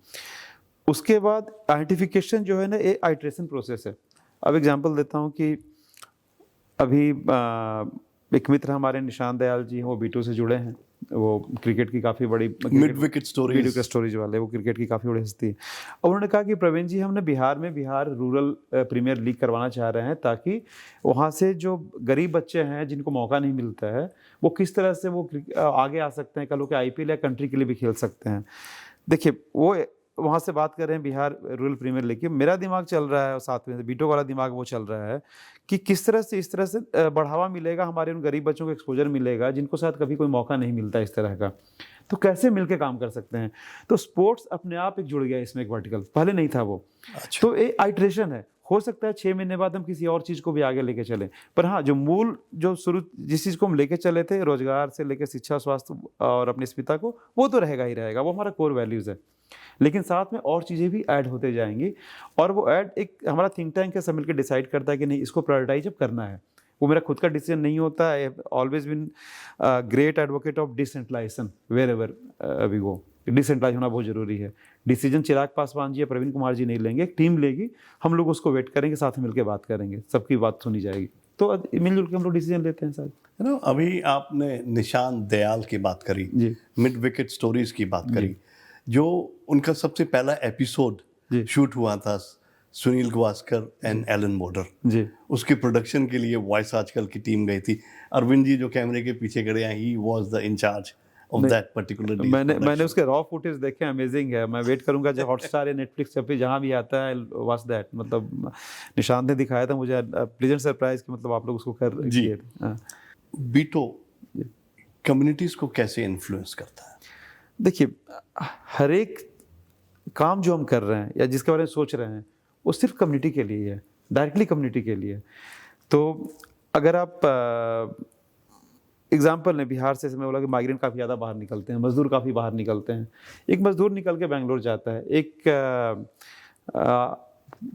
उसके बाद आइडेंटिफिकेशन जो है ना, ये आइट्रेशन प्रोसेस है। अब एग्जांपल देता हूँ कि अभी एक मित्र हमारे निशान दयाल जी हैं, वो बीटू से जुड़े हैं। वो क्रिकेट की काफ़ी बड़ी मिड विकेट स्टोरीज वाले, वो क्रिकेट की काफ़ी बड़ी हस्ती है। और उन्होंने कहा कि प्रवीण जी, हमने बिहार रूरल प्रीमियर लीग करवाना चाह रहे हैं, ताकि वहाँ से जो गरीब बच्चे हैं जिनको मौका नहीं मिलता है, वो किस तरह से वो आगे आ सकते हैं, कल को IPL या कंट्री के लिए भी खेल सकते हैं। देखिए, वो वहाँ से बात कर रहे हैं बिहार रूरल प्रीमियर लीग की। मेरा दिमाग चल रहा है, और साथ में बीटो वाला दिमाग वो चल रहा है कि किस तरह से इस तरह से बढ़ावा मिलेगा, हमारे उन गरीब बच्चों को एक्सपोजर मिलेगा जिनको शायद कभी कोई मौका नहीं मिलता इस तरह का। तो कैसे मिलके काम कर सकते हैं। तो स्पोर्ट्स अपने आप एक जुड़ गया इसमें, एक वर्टिकल, पहले नहीं था वो। अच्छा। तो ये आइट्रेशन है, हो सकता है 6 महीने बाद हम किसी और चीज़ को भी आगे लेके चलें। पर हाँ, जो मूल जो शुरू जिस चीज़ को हम लेके चले थे, रोजगार से लेकर शिक्षा, स्वास्थ्य और अपनी अस्मिता को, वो तो रहेगा ही रहेगा, वो हमारा कोर वैल्यूज़ है। लेकिन साथ में और चीज़ें भी ऐड होते जाएंगी, और वो ऐड एक हमारा थिंक टैंक के सब मिलकर डिसाइड करता है कि नहीं, इसको प्रायोरिटाइज अब करना है। वो मेरा खुद का डिसीजन नहीं होता है। Always been great advocate of decentralisation wherever we go. Decentralise होना बहुत ज़रूरी है। डिसीजन चिराग पासवान जी या प्रवीण कुमार जी नहीं लेंगे, एक टीम लेगी, हम लोग उसको वेट करेंगे, साथ में मिलकर बात करेंगे, सबकी बात सुनी जाएगी। तो मिलजुल के हम लोग डिसीजन लेते हैं साथ। यू नो, अभी आपने निशान दयाल की बात करी, जी। मिड विकेट स्टोरीज की बात करी, जो उनका सबसे पहला एपिसोड जी। शूट हुआ था Sunil Gavaskar and Allan Border. जी। उसके प्रोडक्शन के लिए वॉइस आजकल की टीम गई थी। अरविंद जी जो कैमरे के पीछे खड़े हैं, he was the incharge of that particular day. मैंने उसके रॉ फुटेज देखे, अमेजिंग है। मैं वेट करूंगा जब हॉटस्टार या नेटफ्लिक्स पे जहां भी आता है, वॉच दैट। मतलब निशांत ने दिखाया था मुझे, प्लेजेंट सरप्राइज कि मतलब आप लोग उसको कर जी। किए थे। हाँ। बीटो कम्युनिटीज को कैसे इन्फ्लुएंस करता है? देखिए, हर एक काम जो हम कर रहे हैं या जिसके बारे में सोच रहे हैं, वो सिर्फ कम्युनिटी के लिए है, डायरेक्टली कम्युनिटी के लिए। तो अगर आप एग्जाम्पल ने बिहार से मैं बोला कि माइग्रेंट काफ़ी ज़्यादा बाहर निकलते हैं, मजदूर काफ़ी बाहर निकलते हैं। एक मजदूर निकल के बेंगलोर जाता है, एक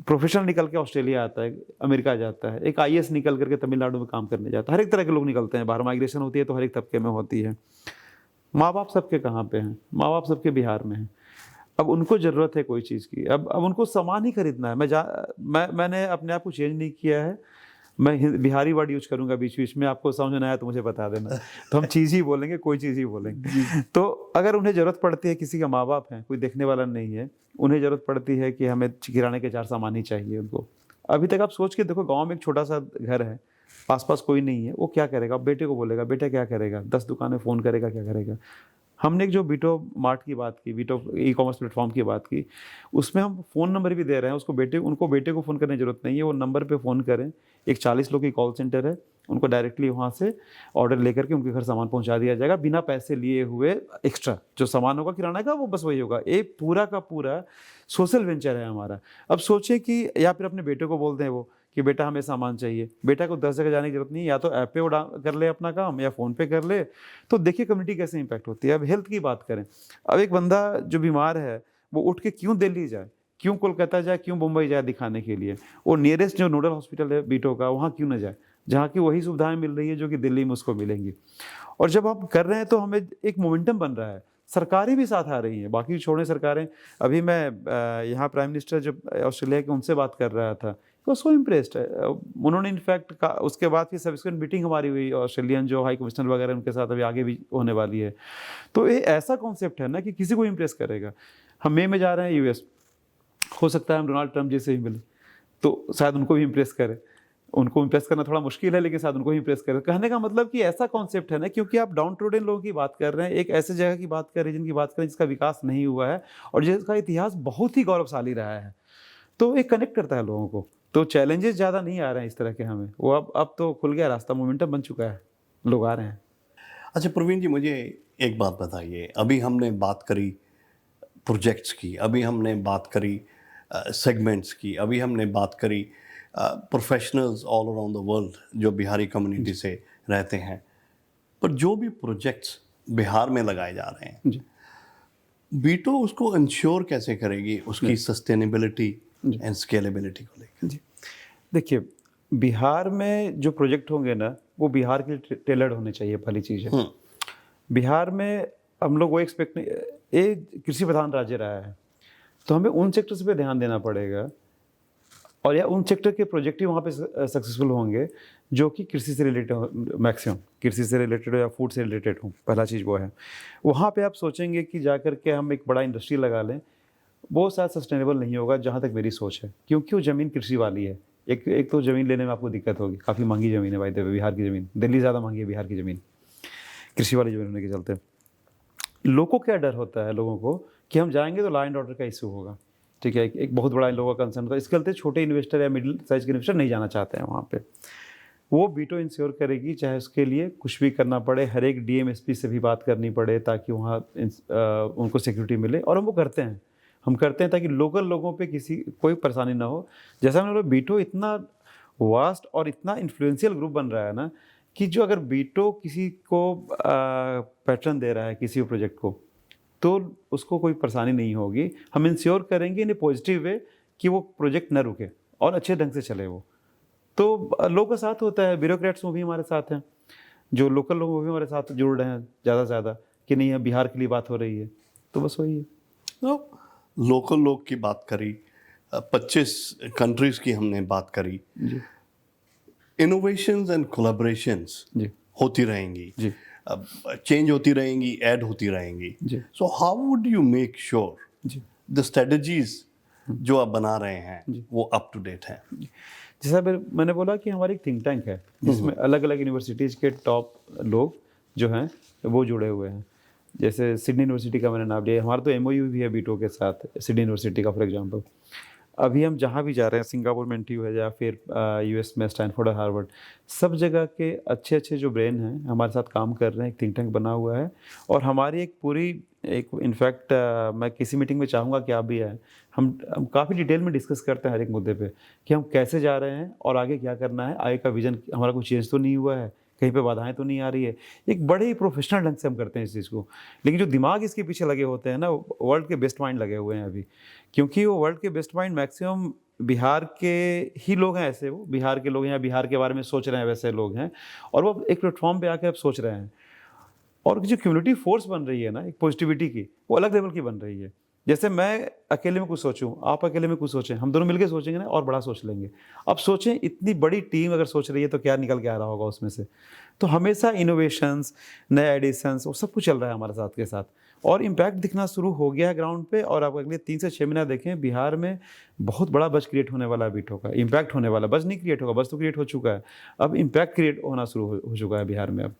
प्रोफेशनल निकल के ऑस्ट्रेलिया आता है, अमेरिका जाता है, एक आईएएस निकल करके तमिलनाडु में काम करने जाता है। हर एक तरह के लोग निकलते हैं बाहर। माइग्रेशन होती है तो हर एक तबके में होती है। माँ बाप सबके कहाँ पे हैं? माँ बाप सबके बिहार में हैं। अब उनको ज़रूरत है कोई चीज़ की, अब उनको सामान ही खरीदना है। मैंने अपने आप को चेंज नहीं किया है। मैं बिहारी वर्ड यूज करूंगा बीच बीच में, आपको समझ में आया तो मुझे बता देना। तो हम चीज़ ही बोलेंगे, कोई चीज़ ही बोलेंगे। तो अगर उन्हें ज़रूरत पड़ती है, किसी का माँ बाप है, कोई देखने वाला नहीं है, उन्हें ज़रूरत पड़ती है कि हमें किराने के 4 सामान ही चाहिए उनको। अभी तक आप सोच के देखो, गाँव में एक छोटा सा घर है, आस-पास कोई नहीं है, वो क्या करेगा? बेटे को बोलेगा, बेटा क्या करेगा? 10 दुकानें फ़ोन करेगा, क्या करेगा? हमने जो बीटो मार्ट की बात की, बीटो ई कॉमर्स प्लेटफॉर्म की बात की, उसमें हम फ़ोन नंबर भी दे रहे हैं। उनको बेटे को फ़ोन करने की ज़रूरत नहीं है, वो नंबर पे फ़ोन करें। एक 40 लोग की कॉल सेंटर है, उनको डायरेक्टली वहाँ से ऑर्डर लेकर के उनके घर सामान पहुँचा दिया जाएगा, बिना पैसे लिए हुए। एक्स्ट्रा जो सामान होगा किराना का, वो बस वही होगा। एक पूरा का पूरा सोशल वेंचर है हमारा। अब सोचें कि या फिर अपने बेटे को बोलते हैं वो कि बेटा हमें सामान चाहिए, बेटा को 10 जगह जाने की जरूरत नहीं है, या तो ऐप पे वो कर ले अपना काम, या फ़ोन पे कर ले। तो देखिए कम्युनिटी कैसे इंपैक्ट होती है। अब हेल्थ की बात करें, अब एक बंदा जो बीमार है, वो उठ के क्यों दिल्ली जाए, क्यों कोलकाता जाए, क्यों मुंबई जाए दिखाने के लिए? वो नियरेस्ट जो नोडल हॉस्पिटल है बीटो का, वहाँ क्यों ना जाए, जहाँ की वही सुविधाएं मिल रही है जो कि दिल्ली में उसको मिलेंगी। और जब हम कर रहे हैं तो हमें एक मोमेंटम बन रहा है, सरकारें भी साथ आ रही हैं, बाकी छोड़ने सरकारें। अभी मैं यहाँ प्राइम मिनिस्टर जब ऑस्ट्रेलिया के उनसे बात कर रहा था, तो सो इम्प्रेस्ड है उन्होंने। इनफैक्ट उसके बाद फिर सब्सिक्वेंट मीटिंग हमारी हुई ऑस्ट्रेलियन जो हाई कमिश्नर वगैरह, उनके साथ अभी आगे भी होने वाली है। तो ये ऐसा कॉन्सेप्ट है ना कि किसी को इम्प्रेस करेगा। हम मई में जा रहे हैं यूएस, हो सकता है हम डोनाल्ड ट्रंप जैसे ही मिले, तो शायद उनको भी इम्प्रेस करे। उनको इम्प्रेस करना थोड़ा मुश्किल है, लेकिन शायद उनको ही इम्प्रेस करे। कहने का मतलब कि ऐसा कॉन्सेप्ट है ना, क्योंकि आप डाउन टूडेन लोगों की बात कर रहे हैं, एक ऐसे जगह की बात कर रहे हैं, रीजन की बात कर रहे हैं जिसका विकास नहीं हुआ है और जिसका इतिहास बहुत ही गौरवशाली रहा है। तो ये कनेक्ट करता है लोगों को। तो चैलेंजेस ज़्यादा नहीं आ रहे हैं इस तरह के हमें, वो अब तो खुल गया रास्ता, मोमेंटम बन चुका है, लोग आ रहे हैं। अच्छा प्रवीण जी, मुझे एक बात बताइए। अभी हमने बात करी प्रोजेक्ट्स की, अभी हमने बात करी सेगमेंट्स की, अभी हमने बात करी professionals all around the world जो बिहारी कम्युनिटी से रहते हैं। पर जो भी प्रोजेक्ट्स बिहार में लगाए जा रहे हैं, बीटो उसको इंश्योर कैसे करेगी उसकी सस्टेनेबिलिटी एंड स्केलेबिलिटी को लेकर? जी देखिए, बिहार में जो प्रोजेक्ट होंगे ना, वो बिहार के लिए टेलर्ड होने चाहिए, पहली चीज़ है। बिहार में हम लोग वो एक्सपेक्ट नहीं, ये कृषि प्रधान राज्य रहा है, तो हमें उन सेक्टर्स पे ध्यान देना पड़ेगा, और या उन सेक्टर के प्रोजेक्ट ही वहाँ पे सक्सेसफुल होंगे जो कि कृषि से रिलेटेड हो, मैक्सिमम कृषि से रिलेटेड हो या फूड से रिलेटेड हो। पहला चीज़ वो है। वहाँ पे आप सोचेंगे कि जा कर के हम एक बड़ा इंडस्ट्री लगा लें, वो शायद सस्टेनेबल नहीं होगा, जहाँ तक मेरी सोच है, क्योंकि वो ज़मीन कृषि वाली है। एक तो ज़मीन लेने में आपको दिक्कत होगी, काफ़ी महंगी ज़मीन है भाई देव, बिहार की ज़मीन, दिल्ली ज़्यादा महंगी है बिहार की ज़मीन कृषि वाली ज़मीन होने के चलते। लोगों को क्या डर होता है लोगों को कि हम जाएंगे तो लॉ एंड ऑर्डर का इशू होगा, ठीक है, एक बहुत बड़ा इन लोगों का कंसर्न होता है। इसके चलते छोटे इन्वेस्टर या मिडिल साइज के इन्वेस्टर नहीं जाना चाहते हैं वहाँ पे। वो बीटो इंश्योर करेगी, चाहे उसके लिए कुछ भी करना पड़े, हर एक डीएमएसपी से भी बात करनी पड़े ताकि वहाँ उनको सिक्योरिटी मिले, और हम वो करते हैं। हम करते हैं ताकि लोकल लोगों पे कोई परेशानी ना हो। जैसा मैंने बोला, बीटो इतना वास्ट और इतना इन्फ्लुएंशियल ग्रुप बन रहा है ना, कि जो अगर बीटो किसी को पैटर्न दे रहा है किसी प्रोजेक्ट को, तो उसको कोई परेशानी नहीं होगी। हम इंश्योर करेंगे इन ए पॉजिटिव वे कि वो प्रोजेक्ट न रुके और अच्छे ढंग से चले वो। तो लोगों का साथ होता है, ब्यूरोक्रेट्स वो भी हमारे साथ हैं, जो लोकल लोग वो भी हमारे साथ जुड़ रहे हैं ज़्यादा से ज़्यादा, कि नहीं अब बिहार के लिए बात हो रही है, तो बस वही है। तो लोकल लोग की बात करी, 25 कंट्रीज़ की हमने बात करी। इनोवेशंस एंड कोलैबोरेशंस जी होती रहेंगी, जी चेंज होती रहेंगी, ऐड होती रहेंगी. जी so how would you make sure जी द स्ट्रेटजीज जो आप बना रहे हैं वो अप टू डेट हैं? जैसा मैंने बोला कि हमारी एक थिंक टैंक है जिसमें अलग अलग यूनिवर्सिटीज़ के टॉप लोग जो हैं वो जुड़े हुए हैं. जैसे सिडनी यूनिवर्सिटी का मैंने नाम लिया, हमारा तो एमओयू भी है बीटो के साथ सिडनी यूनिवर्सिटी का फॉर एग्जांपल. अभी हम जहाँ भी जा रहे हैं, सिंगापुर में एनटीयू है या फिर यूएस में स्टैनफोर्ड और हार्वर्ड, सब जगह के अच्छे अच्छे जो ब्रेन हैं हमारे साथ काम कर रहे हैं. एक थिंक टैंक बना हुआ है और हमारी एक पूरी एक इनफैक्ट मैं किसी मीटिंग में चाहूँगा कि आप भी आएँ. हम काफ़ी डिटेल में डिस्कस करते हैं हर एक मुद्दे पे कि हम कैसे जा रहे हैं और आगे क्या करना है, आगे का विजन हमारा कुछ चेंज तो नहीं हुआ है, कहीं पे बाधाएं तो नहीं आ रही है. एक बड़े ही प्रोफेशनल ढंग से हम करते हैं इस चीज़ को. लेकिन जो दिमाग इसके पीछे लगे होते हैं ना, वर्ल्ड के बेस्ट माइंड लगे हुए हैं अभी, क्योंकि वो वर्ल्ड के बेस्ट माइंड मैक्सिमम बिहार के ही लोग हैं. ऐसे वो बिहार के लोग हैं या बिहार के बारे में सोच रहे हैं वैसे लोग हैं और वो एक प्लेटफॉर्म पे आके अब सोच रहे हैं. और जो कम्युनिटी फोर्स बन रही है ना एक पॉजिटिविटी की, वो अलग लेवल की बन रही है. जैसे मैं अकेले में कुछ सोचूं, आप अकेले में कुछ सोचें, हम दोनों मिलकर सोचेंगे ना और बड़ा सोच लेंगे. अब सोचें इतनी बड़ी टीम अगर सोच रही है तो क्या निकल के आ रहा होगा उसमें से. तो हमेशा इनोवेशंस, नए एडिशंस, वो सब कुछ चल रहा है हमारे साथ के साथ और इम्पैक्ट दिखना शुरू हो गया है ग्राउंड पे. और आप अगले 3 से 6 महीना देखें, बिहार में बहुत बड़ा बज क्रिएट होने वाला है बीटो का. इम्पैक्ट होने वाला, बज नहीं क्रिएट होगा, बज तो क्रिएट हो चुका है, अब इम्पैक्ट क्रिएट होना शुरू हो चुका है बिहार में. अब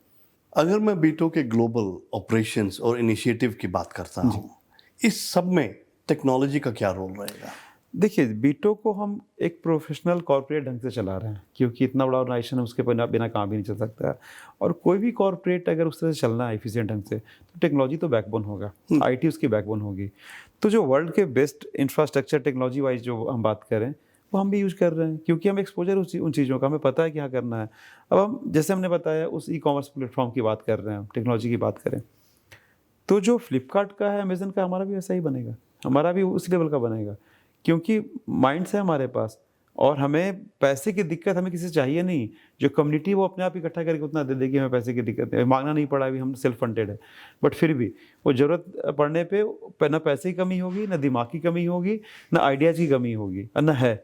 अगर मैं बीटो के ग्लोबल ऑपरेशंस और इनिशिएटिव की बात करता हूँ, इस सब में टेक्नोलॉजी का क्या रोल रहेगा? देखिए, बीटो को हम एक प्रोफेशनल कॉर्पोरेट ढंग से चला रहे हैं क्योंकि इतना बड़ा ऑर्गेनाइजेशन है, उसके बिना काम ही नहीं चल सकता है. और कोई भी कॉर्पोरेट अगर उस तरह से चलना है एफिशिएंट ढंग से, तो टेक्नोलॉजी तो बैकबोन होगा, आईटी उसकी बैकबोन होगी. तो जो वर्ल्ड के बेस्ट इंफ्रास्ट्रक्चर टेक्नोलॉजी वाइज जो हम बात करें, वो हम भी यूज़ कर रहे हैं क्योंकि हम एक्सपोजर उन चीज़ों का, हमें पता है क्या करना है. अब हम जैसे हमने बताया उस ई कॉमर्स प्लेटफॉर्म की बात कर रहे हैं, टेक्नोलॉजी की बात करें, तो जो फ्लिपकार्ट का है, अमेजन का, हमारा भी वैसा ही बनेगा, हमारा भी उस लेवल का बनेगा क्योंकि माइंड्स है हमारे पास और हमें पैसे की दिक्कत हमें किसी से चाहिए नहीं. जो कम्युनिटी वो अपने आप इकट्ठा करके उतना दे देगी, हमें पैसे की दिक्कत है, मांगना नहीं पड़ा, अभी हम सेल्फ फंडेड है. बट फिर भी वो ज़रूरत पड़ने पे ना पैसे की कमी होगी, ना दिमाग की कमी होगी, ना आइडियाज़ की कमी होगी, ना है.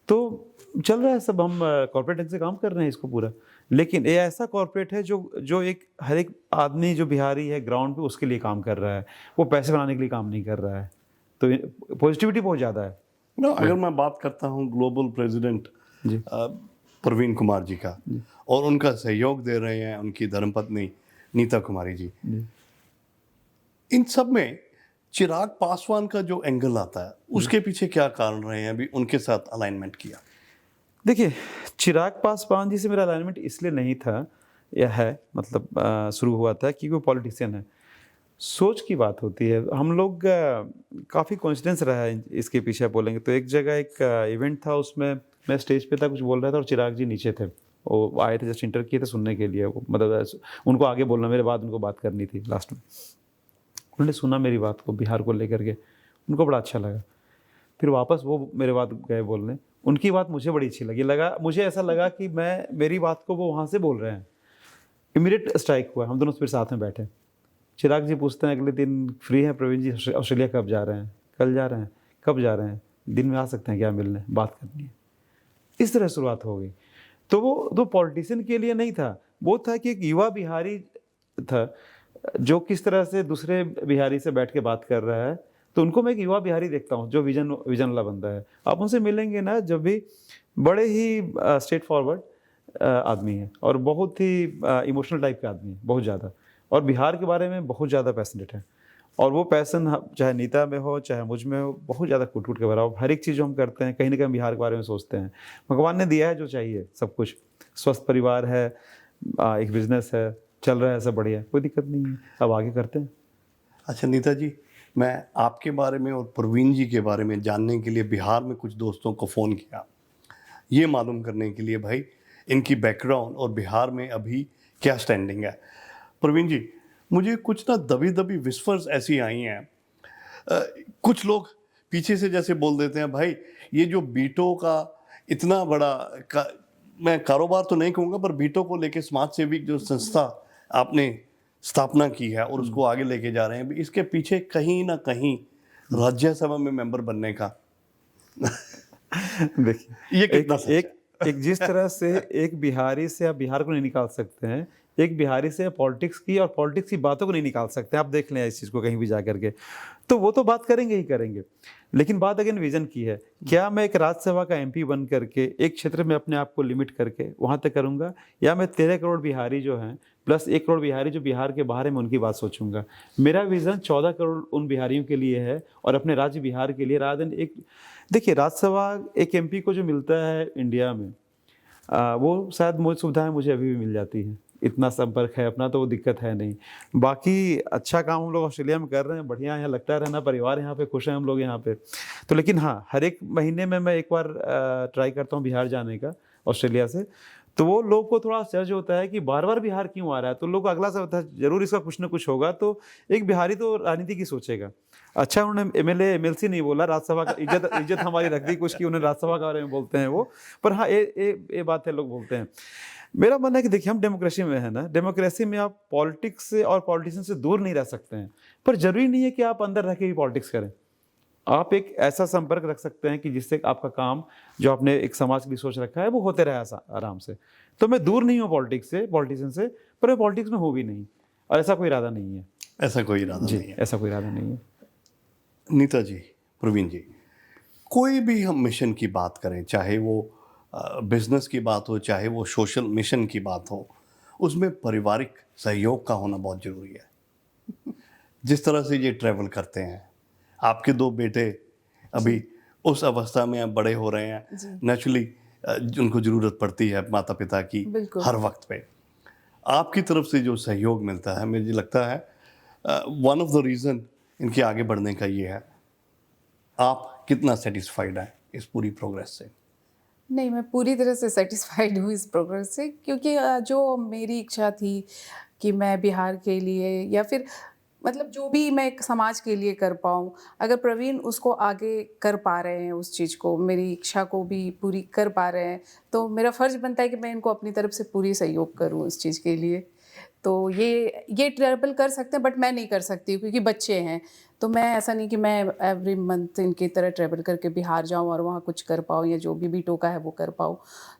तो चल रहा है सब, हम कॉर्पोरेट ढंग से काम कर रहे हैं इसको पूरा. लेकिन ये ऐसा कॉर्पोरेट है जो एक हर एक आदमी जो बिहारी है ग्राउंड पे उसके लिए काम कर रहा है, वो पैसे बनाने के लिए काम नहीं कर रहा है. तो पॉजिटिविटी बहुत ज़्यादा है. अगर मैं बात करता हूँ ग्लोबल प्रेसिडेंट प्रवीण कुमार जी का, और उनका सहयोग दे रहे हैं उनकी धर्मपत्नी नीता कुमारी जी, इन सब में चिराग पासवान का जो एंगल आता है, उसके पीछे क्या कारण रहे हैं अभी उनके साथ अलाइनमेंट किया? देखिए, चिराग पासवान जी से मेरा अलाइनमेंट इसलिए नहीं था, यह है मतलब शुरू हुआ था कि वो पॉलिटिशियन है. सोच की बात होती है. हम लोग काफ़ी कॉन्फिडेंस रहा है इसके पीछे बोलेंगे तो. एक जगह एक इवेंट था, उसमें मैं स्टेज पे था, कुछ बोल रहा था और चिराग जी नीचे थे. वो आए थे, जस्ट इंटर किए थे सुनने के लिए. वो मतलब उनको आगे बोलना, मेरे बाद उनको बात करनी थी लास्ट में. उन्होंने सुना मेरी बात को बिहार को लेकर के, उनको बड़ा अच्छा लगा. फिर वापस वो मेरे बात गए बोलने, उनकी बात मुझे बड़ी अच्छी लगी. मुझे ऐसा लगा कि मेरी बात को वो वहाँ से बोल रहे हैं. इमीडिएट स्ट्राइक हुआ, हम दोनों फिर साथ में बैठे. चिराग जी पूछते हैं अगले दिन फ्री हैं प्रवीण जी, ऑस्ट्रेलिया कब जा रहे हैं? कल जा रहे हैं. कब जा रहे हैं? दिन में आ सकते हैं क्या मिलने, बात करनी है. इस तरह शुरुआत हो गई. तो वो दो पॉलिटिशियन के लिए नहीं था, वो था कि एक युवा बिहारी था जो किस तरह से दूसरे बिहारी से बैठ के बात कर रहा है. तो उनको मैं एक युवा बिहारी देखता हूँ जो विजन वाला बंदा है. आप उनसे मिलेंगे ना जब भी, बड़े ही स्ट्रेट फॉरवर्ड आदमी है और बहुत ही इमोशनल टाइप के आदमी है, बहुत ज़्यादा, और बिहार के बारे में बहुत ज़्यादा पैशनेट है. और वो पैसन चाहे नीता में हो चाहे मुझ में हो, बहुत ज़्यादा कूट के भरा हो. हर एक चीज़ जो हम करते हैं कहीं ना कहीं बिहार के बारे में सोचते हैं. भगवान ने दिया है जो चाहिए सब कुछ, स्वस्थ परिवार है, एक बिजनेस है, चल रहा है, सब बढ़िया, कोई दिक्कत नहीं है, अब आगे करते हैं. अच्छा नीता जी, मैं आपके बारे में और प्रवीण जी के बारे में जानने के लिए बिहार में कुछ दोस्तों को फ़ोन किया, ये मालूम करने के लिए भाई इनकी बैकग्राउंड और बिहार में अभी क्या स्टैंडिंग है. प्रवीण जी, मुझे कुछ ना दबी विस्पर्स ऐसी आई हैं, कुछ लोग पीछे से जैसे बोल देते हैं भाई ये जो बीटो का इतना बड़ा मैं कारोबार तो नहीं कहूँगा, पर बीटो को लेके समाज सेवी जो संस्था आपने स्थापना की है और उसको आगे लेके जा रहे हैं, इसके पीछे कहीं ना कहीं राज्यसभा में मेंबर बनने का देखिए, ये कितना सच है? एक जिस तरह से एक बिहारी से आप बिहार को नहीं निकाल सकते हैं, एक बिहारी से पॉलिटिक्स की और पॉलिटिक्स की बातों को नहीं निकाल सकते। आप देख लें इस चीज़ को कहीं भी जा करके, तो वो तो बात करेंगे ही करेंगे, लेकिन बात अगेन विजन की है। क्या मैं एक राज्यसभा का एमपी बन करके एक क्षेत्र में अपने आप को लिमिट करके वहाँ तक करूँगा, या मैं 13 करोड़ बिहारी जो हैं प्लस 1 करोड़ बिहारी जो बिहार के बाहर है, मैं उनकी बात सोचूंगा। मेरा विज़न 14 करोड़ उन बिहारियों के लिए है और अपने राज्य बिहार के लिए, राधे एक देखिए राज्यसभा एक एमपी को जो मिलता है इंडिया में, वो शायद मुझे सुविधाएं मुझे अभी भी मिल जाती हैं, इतना संपर्क है अपना, तो वो दिक्कत है नहीं। बाकी अच्छा काम हम लोग ऑस्ट्रेलिया में कर रहे हैं, बढ़िया यहाँ लगता है रहना, परिवार यहाँ पे खुश हैं हम लोग यहाँ पे। तो लेकिन हाँ, हर एक महीने में मैं एक बार ट्राई करता हूँ बिहार जाने का ऑस्ट्रेलिया से, तो वो लोग को थोड़ा आश्चर्य होता है कि बार बार बिहार क्यों आ रहा है, तो लोग अगला सा होता है जरूर इसका कुछ ना कुछ होगा। तो एक बिहारी तो राजनीति की सोचेगा। अच्छा, उन्होंने एमएलए एमएलसी नहीं बोला, राज्यसभा का इज्जत हमारी रख दी कुछ की, उन्हें राज्यसभा के बारे में बोलते हैं वो, पर हाँ ये बात है, लोग बोलते हैं। मेरा मानना है कि देखिए हम डेमोक्रेसी में है ना, डेमोक्रेसी में आप पॉलिटिक्स से और पॉलिटिशियन से दूर नहीं रह सकते हैं, पर जरूरी नहीं है कि आप अंदर रह के भी पॉलिटिक्स करें। आप एक ऐसा संपर्क रख सकते हैं कि जिससे आपका काम जो आपने एक समाज के लिए सोच रखा है वो होते रहे आराम से। तो मैं दूर नहीं हूँ पॉलिटिक्स से, पॉलिटिशियन से, पर मैं पॉलिटिक्स में हूँ भी नहीं, और ऐसा कोई इरादा नहीं है। ऐसा कोई इरादा जी, नहीं है। ऐसा कोई इरादा नहीं है। नीता जी, प्रवीण जी, कोई भी हम मिशन की बात करें, चाहे वो बिजनेस की बात हो, चाहे वो सोशल मिशन की बात हो, उसमें पारिवारिक सहयोग का होना बहुत ज़रूरी है। जिस तरह से ये ट्रैवल करते हैं, आपके 2 बेटे अभी उस अवस्था में अब बड़े हो रहे हैं, नेचुरली उनको ज़रूरत पड़ती है माता पिता की हर वक्त पे। आपकी तरफ से जो सहयोग मिलता है, मुझे लगता है वन ऑफ द रीज़न इनके आगे बढ़ने का ये है। आप कितना सेटिस्फाइड हैं इस पूरी प्रोग्रेस से? नहीं, मैं पूरी तरह से सेटिस्फाइड हूँ इस प्रोग्रेस से, क्योंकि जो मेरी इच्छा थी कि मैं बिहार के लिए या फिर मतलब जो भी मैं एक समाज के लिए कर पाऊँ, अगर प्रवीण उसको आगे कर पा रहे हैं, उस चीज़ को, मेरी इच्छा को भी पूरी कर पा रहे हैं, तो मेरा फ़र्ज़ बनता है कि मैं इनको अपनी तरफ से पूरी सहयोग करूँ इस चीज़ के लिए। तो ये ट्रैवल कर सकते हैं, बट मैं नहीं कर सकती क्योंकि बच्चे हैं। तो मैं ऐसा नहीं कि मैं एवरी मंथ इनकी तरह ट्रैवल करके बिहार जाऊं और वहाँ कुछ कर पाऊँ या जो भी बीटो का है वो कर पाऊँ।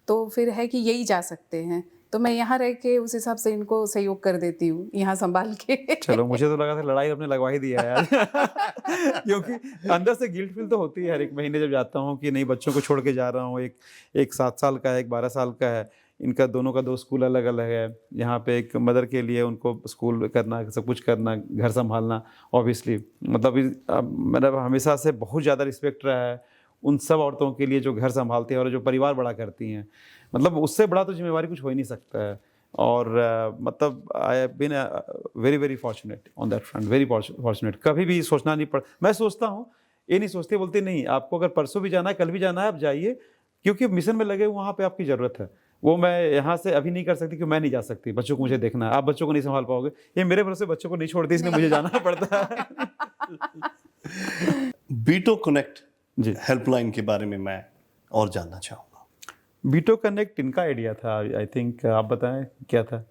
तो फिर है कि यही जा सकते हैं, तो मैं यहाँ रह के उस हिसाब से इनको सहयोग कर देती हूँ, यहाँ संभाल के। चलो, मुझे तो लगा था लड़ाई आपने लगवा ही दिया यार। क्योंकि अंदर से गिल्ट फील तो होती है हर एक महीने जब जाता हूँ कि नहीं, बच्चों को छोड़ के जा रहा हूँ। एक 7 साल का है, एक 12 साल का है, इनका दोनों का 2 स्कूल अलग अलग है। यहाँ पे एक मदर के लिए उनको स्कूल करना, सब कुछ करना, घर संभालना, ऑब्वियसली मतलब हमेशा से बहुत ज़्यादा रिस्पेक्ट रहा है उन सब औरतों के लिए जो घर संभालती हैं और जो परिवार बड़ा करती हैं। मतलब उससे बड़ा तो जिम्मेवारी कुछ हो ही नहीं सकता है। और मतलब I have been very very fortunate on that front, very fortunate. कभी भी सोचना नहीं पड़ा। मैं सोचता हूँ, ये नहीं सोचते, बोलते नहीं आपको अगर परसों भी जाना है, कल भी जाना है, आप जाइए, क्योंकि मिशन में लगे वहाँ पे आपकी ज़रूरत है। वो मैं यहाँ से अभी नहीं कर सकती क्योंकि मैं नहीं जा सकती, बच्चों को मुझे देखना है। आप बच्चों को नहीं संभाल पाओगे, ये मेरे भरोसे बच्चों को नहीं छोड़ती, इसलिए मुझे जाना पड़ता है। बीटो कनेक्ट जी, हेल्पलाइन के बारे में मैं और जानना चाहूँगा। बीटो कनेक्ट इनका आइडिया था, आई थिंक, आप बताएं क्या था?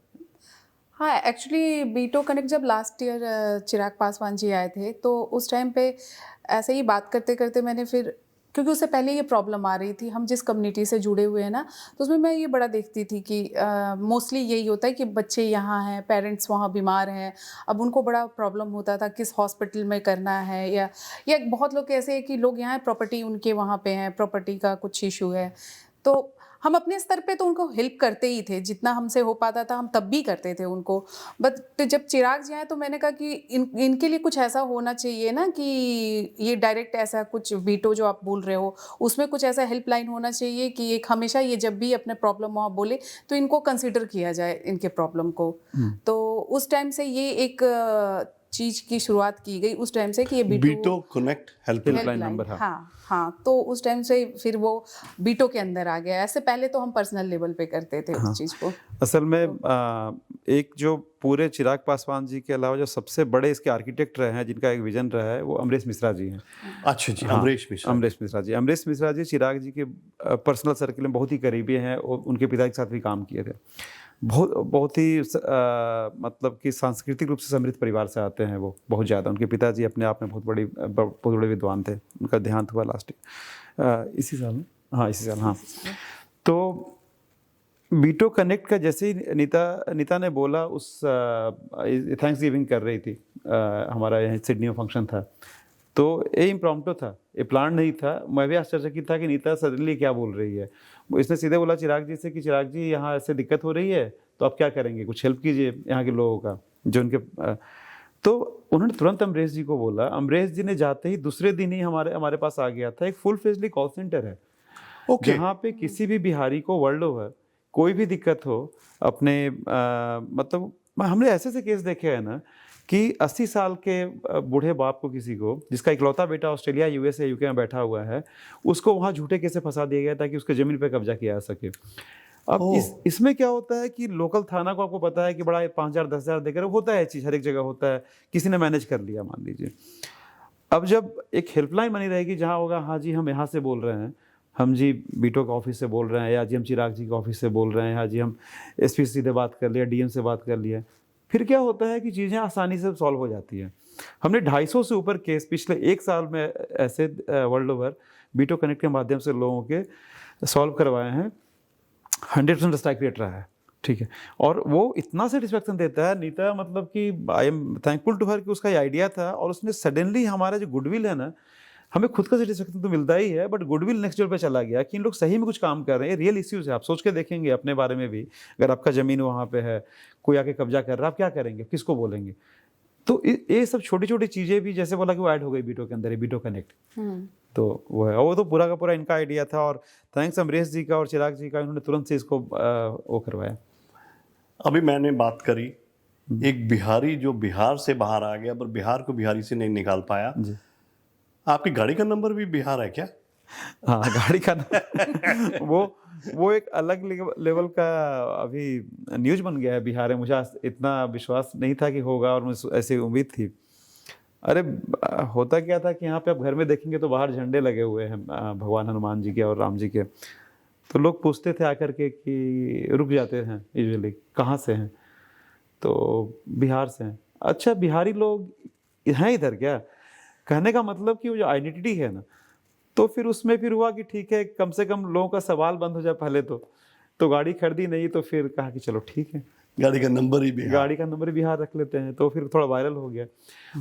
हाँ, एक्चुअली बीटो कनेक्ट जब लास्ट ईयर चिराग पासवान जी आए थे, तो उस टाइम पे ऐसे ही बात करते करते मैंने फिर, क्योंकि उससे पहले ये प्रॉब्लम आ रही थी, हम जिस कम्युनिटी से जुड़े हुए हैं ना, तो उसमें मैं ये बड़ा देखती थी कि मोस्टली यही होता है कि बच्चे यहाँ हैं, पेरेंट्स वहाँ बीमार हैं, अब उनको बड़ा प्रॉब्लम होता था किस हॉस्पिटल में करना है, या बहुत लोग ऐसे हैं कि लोग यहाँ प्रॉपर्टी उनके वहाँ पे हैं, प्रॉपर्टी का कुछ इशू है। तो हम अपने स्तर पे तो उनको हेल्प करते ही थे, जितना हमसे हो पाता था हम तब भी करते थे उनको। बट जब चिराग जी आए तो मैंने कहा कि इनके लिए कुछ ऐसा होना चाहिए ना, कि ये डायरेक्ट ऐसा कुछ बीटो जो आप बोल रहे हो उसमें कुछ ऐसा हेल्पलाइन होना चाहिए कि एक हमेशा ये जब भी अपने प्रॉब्लम वहाँ बोले तो इनको कंसिडर किया जाए, इनके प्रॉब्लम को। तो उस टाइम से ये एक चीज की शुरुआत की गई उस टाइम से कि ये बीटो कनेक्ट हेल्पलाइन नंबर। हाँ, तो उस टाइम से फिर वो बीटो के अंदर आ गया। ऐसे पहले तो हम पर्सनल लेवल पे करते थे उस चीज को। असल में एक जो पूरे चिराग पासवान जी के अलावा जो सबसे बड़े इसके आर्किटेक्ट रहे हैं, जिनका एक विजन रहा है, वो अमरीश मिश्रा जी हैं। अच्छा जी, अमरीश मिश्रा जी चिराग जी के पर्सनल सर्किल में बहुत ही करीबी हैं, और उनके पिता के साथ भी काम किए थे। बहुत ही मतलब कि सांस्कृतिक रूप से समृद्ध परिवार से आते हैं वो, बहुत ज़्यादा। उनके पिताजी अपने आप में बहुत बड़े विद्वान थे। उनका देहांत हुआ लास्ट इसी साल में, हाँ इसी साल, हाँ। तो बीटो कनेक्ट का जैसे ही नीता ने बोला, उस थैंक्स गिविंग कर रही थी, हमारा यहाँ सिडनी में फंक्शन था, तो ये इम्प्रॉम्प्टो था, ये प्लान नहीं था। मैं भी आश्चर्यचकित था कि नीता सडनली क्या बोल रही है। इसने सीधे बोला चिराग जी से कि चिराग जी यहाँ ऐसे दिक्कत हो रही है, तो आप क्या करेंगे, कुछ हेल्प कीजिए यहाँ के लोगों का जो उनके तो उन्होंने तुरंत अमरीश जी को बोला। अमरीश जी ने जाते ही दूसरे दिन ही हमारे पास आ गया था। एक फुल फ्लेज्ड कॉल सेंटर है, जहाँ पे किसी भी बिहारी को वर्ल्ड ओवर कोई भी दिक्कत हो अपने मतलब हमने ऐसे केस देखे हैं ना कि 80 साल के बूढ़े बाप को, किसी को जिसका इकलौता बेटा ऑस्ट्रेलिया, यूएसए, यूके में बैठा हुआ है, उसको वहाँ झूठे केस से फंसा दिया गया ताकि उसके ज़मीन पे कब्जा किया जा सके। अब इसमें क्या होता है कि लोकल थाना को, आपको पता है कि बड़ा 5,000 10,000 देकर होता है, चीज़ हर एक जगह होता है, किसी ने मैनेज कर लिया मान लीजिए। अब जब एक हेल्पलाइन बनी रहेगी जहाँ होगा हाँ जी हम यहाँ से बोल रहे हैं, हम जी बीटो का ऑफिस से बोल रहे हैं, या जी हम चिराग जी के ऑफिस से बोल रहे हैं, या जी हम एसपी से सीधे बात कर लिया, डीएम से बात कर लिया, फिर क्या होता है कि चीज़ें आसानी से सॉल्व हो जाती हैं। हमने 250 से ऊपर केस पिछले 1 साल में ऐसे वर्ल्ड ओवर बीटो कनेक्ट के माध्यम से लोगों के सॉल्व करवाए हैं। 100% स्ट्राइक रेट रहा है, ठीक है, और वो इतना सेटिस्फैक्शन देता है नीता, मतलब कि I am thankful to her कि उसका ये आइडिया था और उसने सडनली हमारा जो गुडविल है ना, हमें खुद का सेटिस्फैक्शन तो मिलता ही है, बट गुडविल नेक्स्ट लेवल पे चला गया कि इन लोग सही में कुछ काम कर रहे हैं। रियल इश्यूज है, आप सोच के देखेंगे अपने बारे में भी, अगर आपका ज़मीन वहाँ पे है, कोई आके कब्जा कर रहा है, आप क्या करेंगे, किसको बोलेंगे। तो ये सब छोटी छोटी चीज़ें भी, जैसे बोला कि वो ऐड हो गई बीटो के अंदर, बीटो कनेक्ट, तो वो है, वो तो पूरा का पूरा इनका आइडिया था। और थैंक्स अमरीश जी का और चिराग जी का, इन्होंने तुरंत से इसको वो करवाया। अभी मैंने बात करी एक बिहारी जो बिहार से बाहर आ गया, पर बिहार को बिहारी से नहीं निकाल पाया। आपकी गाड़ी का नंबर भी बिहार है क्या? हाँ, गाड़ी का वो एक अलग लेवल का अभी न्यूज बन गया है बिहार में। मुझे इतना विश्वास नहीं था कि होगा, और मुझे ऐसी उम्मीद थी। अरे होता क्या था कि यहाँ पे आप घर में देखेंगे तो बाहर झंडे लगे हुए हैं भगवान हनुमान जी के और राम जी के, तो लोग पूछते थे आकर के कि रुक जाते हैं यूजुअली, कहाँ से हैं, तो बिहार से हैं। अच्छा, बिहारी लोग हैं इधर क्या, कहने का मतलब कि वो जो आइडेंटिटी है ना, तो फिर उसमें फिर हुआ कि ठीक है, कम से कम लोगों का सवाल बंद हो जाए। पहले तो गाड़ी खरीदी नहीं, तो फिर कहा कि चलो ठीक है, गाड़ी का नंबर ही बिहार, गाड़ी का नंबर बिहार रख लेते हैं, तो फिर थोड़ा वायरल हो गया।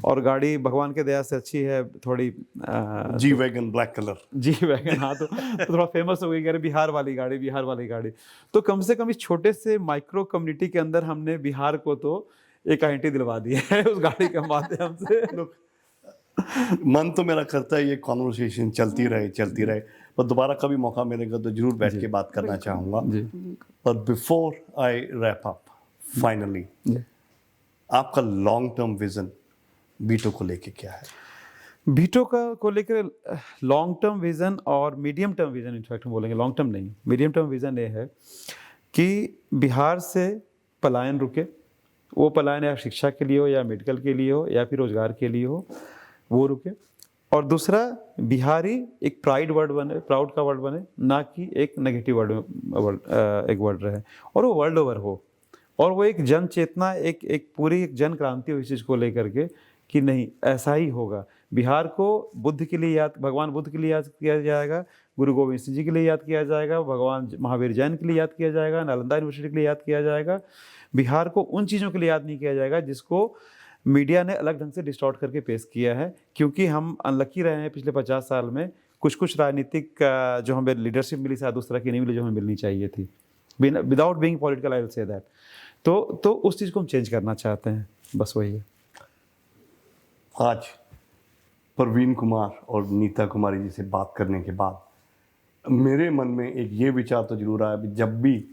और गाड़ी भगवान के दया से अच्छी है थोड़ी, G wagon black colour, G wagon, हाँ, तो थोड़ा फेमस हो गई, अरे बिहार वाली गाड़ी, बिहार वाली गाड़ी। तो कम से कम इस छोटे से माइक्रो कम्युनिटी के अंदर हमने बिहार को तो एक आइडेंटिटी दिलवा दी है उस गाड़ी के माध्यम से। मन तो मेरा करता है ये कॉन्वर्सेशन चलती रहे, पर दोबारा कभी मौका मिलेगा तो जरूर बैठ के बात करना चाहूँगा। पर before I wrap up, finally आपका लॉन्ग टर्म विजन बीटो को लेके क्या है? बीटो को लेकर लॉन्ग टर्म विजन और मीडियम टर्म विजन, इनफैक्ट हम बोलेंगे लॉन्ग टर्म नहीं, मीडियम टर्म विजन ये है कि बिहार से पलायन रुके। वो पलायन या शिक्षा के लिए हो, या मेडिकल के लिए हो, या फिर रोजगार के लिए हो, वो रुके। और दूसरा, बिहारी एक प्राइड वर्ड बने, प्राउड का वर्ड बने, ना कि एक नेगेटिव एक वर्ड रहे, और वो वर्ल्ड ओवर हो, और वो एक जन चेतना, एक पूरी एक जन क्रांति हो इस चीज़ को लेकर के कि नहीं ऐसा ही होगा। बिहार को बुद्ध के लिए भगवान बुद्ध के लिए याद किया जाएगा, गुरु गोविंद सिंह जी के लिए याद किया जाएगा, भगवान महावीर जैन के लिए याद किया जाएगा, नालंदा यूनिवर्सिटी के लिए याद किया जाएगा। बिहार को उन चीज़ों के लिए याद नहीं किया जाएगा जिसको मीडिया ने अलग ढंग से डिस्टॉर्ट करके पेश किया है, क्योंकि हम अनलकी रहे हैं पिछले 50 साल में। कुछ राजनीतिक जो हमें लीडरशिप मिली शायद उस तरह की नहीं मिली जो हमें मिलनी चाहिए थी, without being political, I will say that. तो उस चीज़ को हम चेंज करना चाहते हैं, बस वही है। आज परवीन कुमार और नीता कुमारी जी से बात करने के बाद मेरे मन में एक ये विचार तो जरूर आया कि जब भी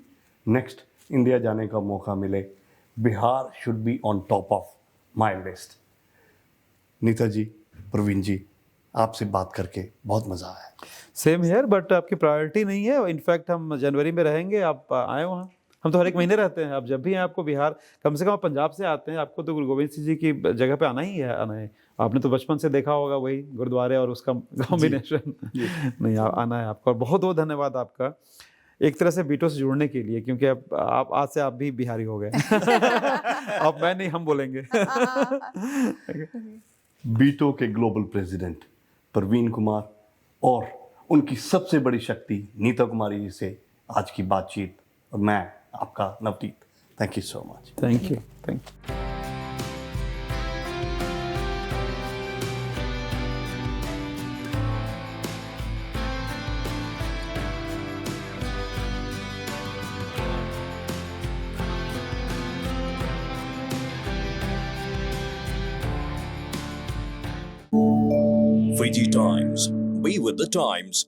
नेक्स्ट इंडिया जाने का मौका मिले, Bihar should be on top of my list. Nita ji, Praveen ji, आपसे बात करके बहुत मज़ा आया। सेम हेयर, बट आपकी प्रायोरिटी नहीं है। इनफैक्ट हम जनवरी में रहेंगे, आप आए वहाँ, हम तो हर एक महीने रहते हैं। आप जब भी हैं, आपको बिहार, कम से कम आप पंजाब से आते हैं, आपको तो गुरु गोविंद सिंह जी की जगह पे आना है। आपने तो बचपन से देखा होगा वही गुरुद्वारे और उसका कॉम्बिनेशन। नहीं, आना है आपका। और बहुत बहुत धन्यवाद आपका एक तरह से बीटो से जुड़ने के लिए, क्योंकि आप आज से आप भी बिहारी हो गए। अब मैं नहीं, हम बोलेंगे। बीटो के ग्लोबल प्रेसिडेंट परवीन कुमार और उनकी सबसे बड़ी शक्ति नीता कुमारी जी से आज की बातचीत, और मैं आपका Navneet, thank you so much. Thank you, thank you. VG Times. Be with the times.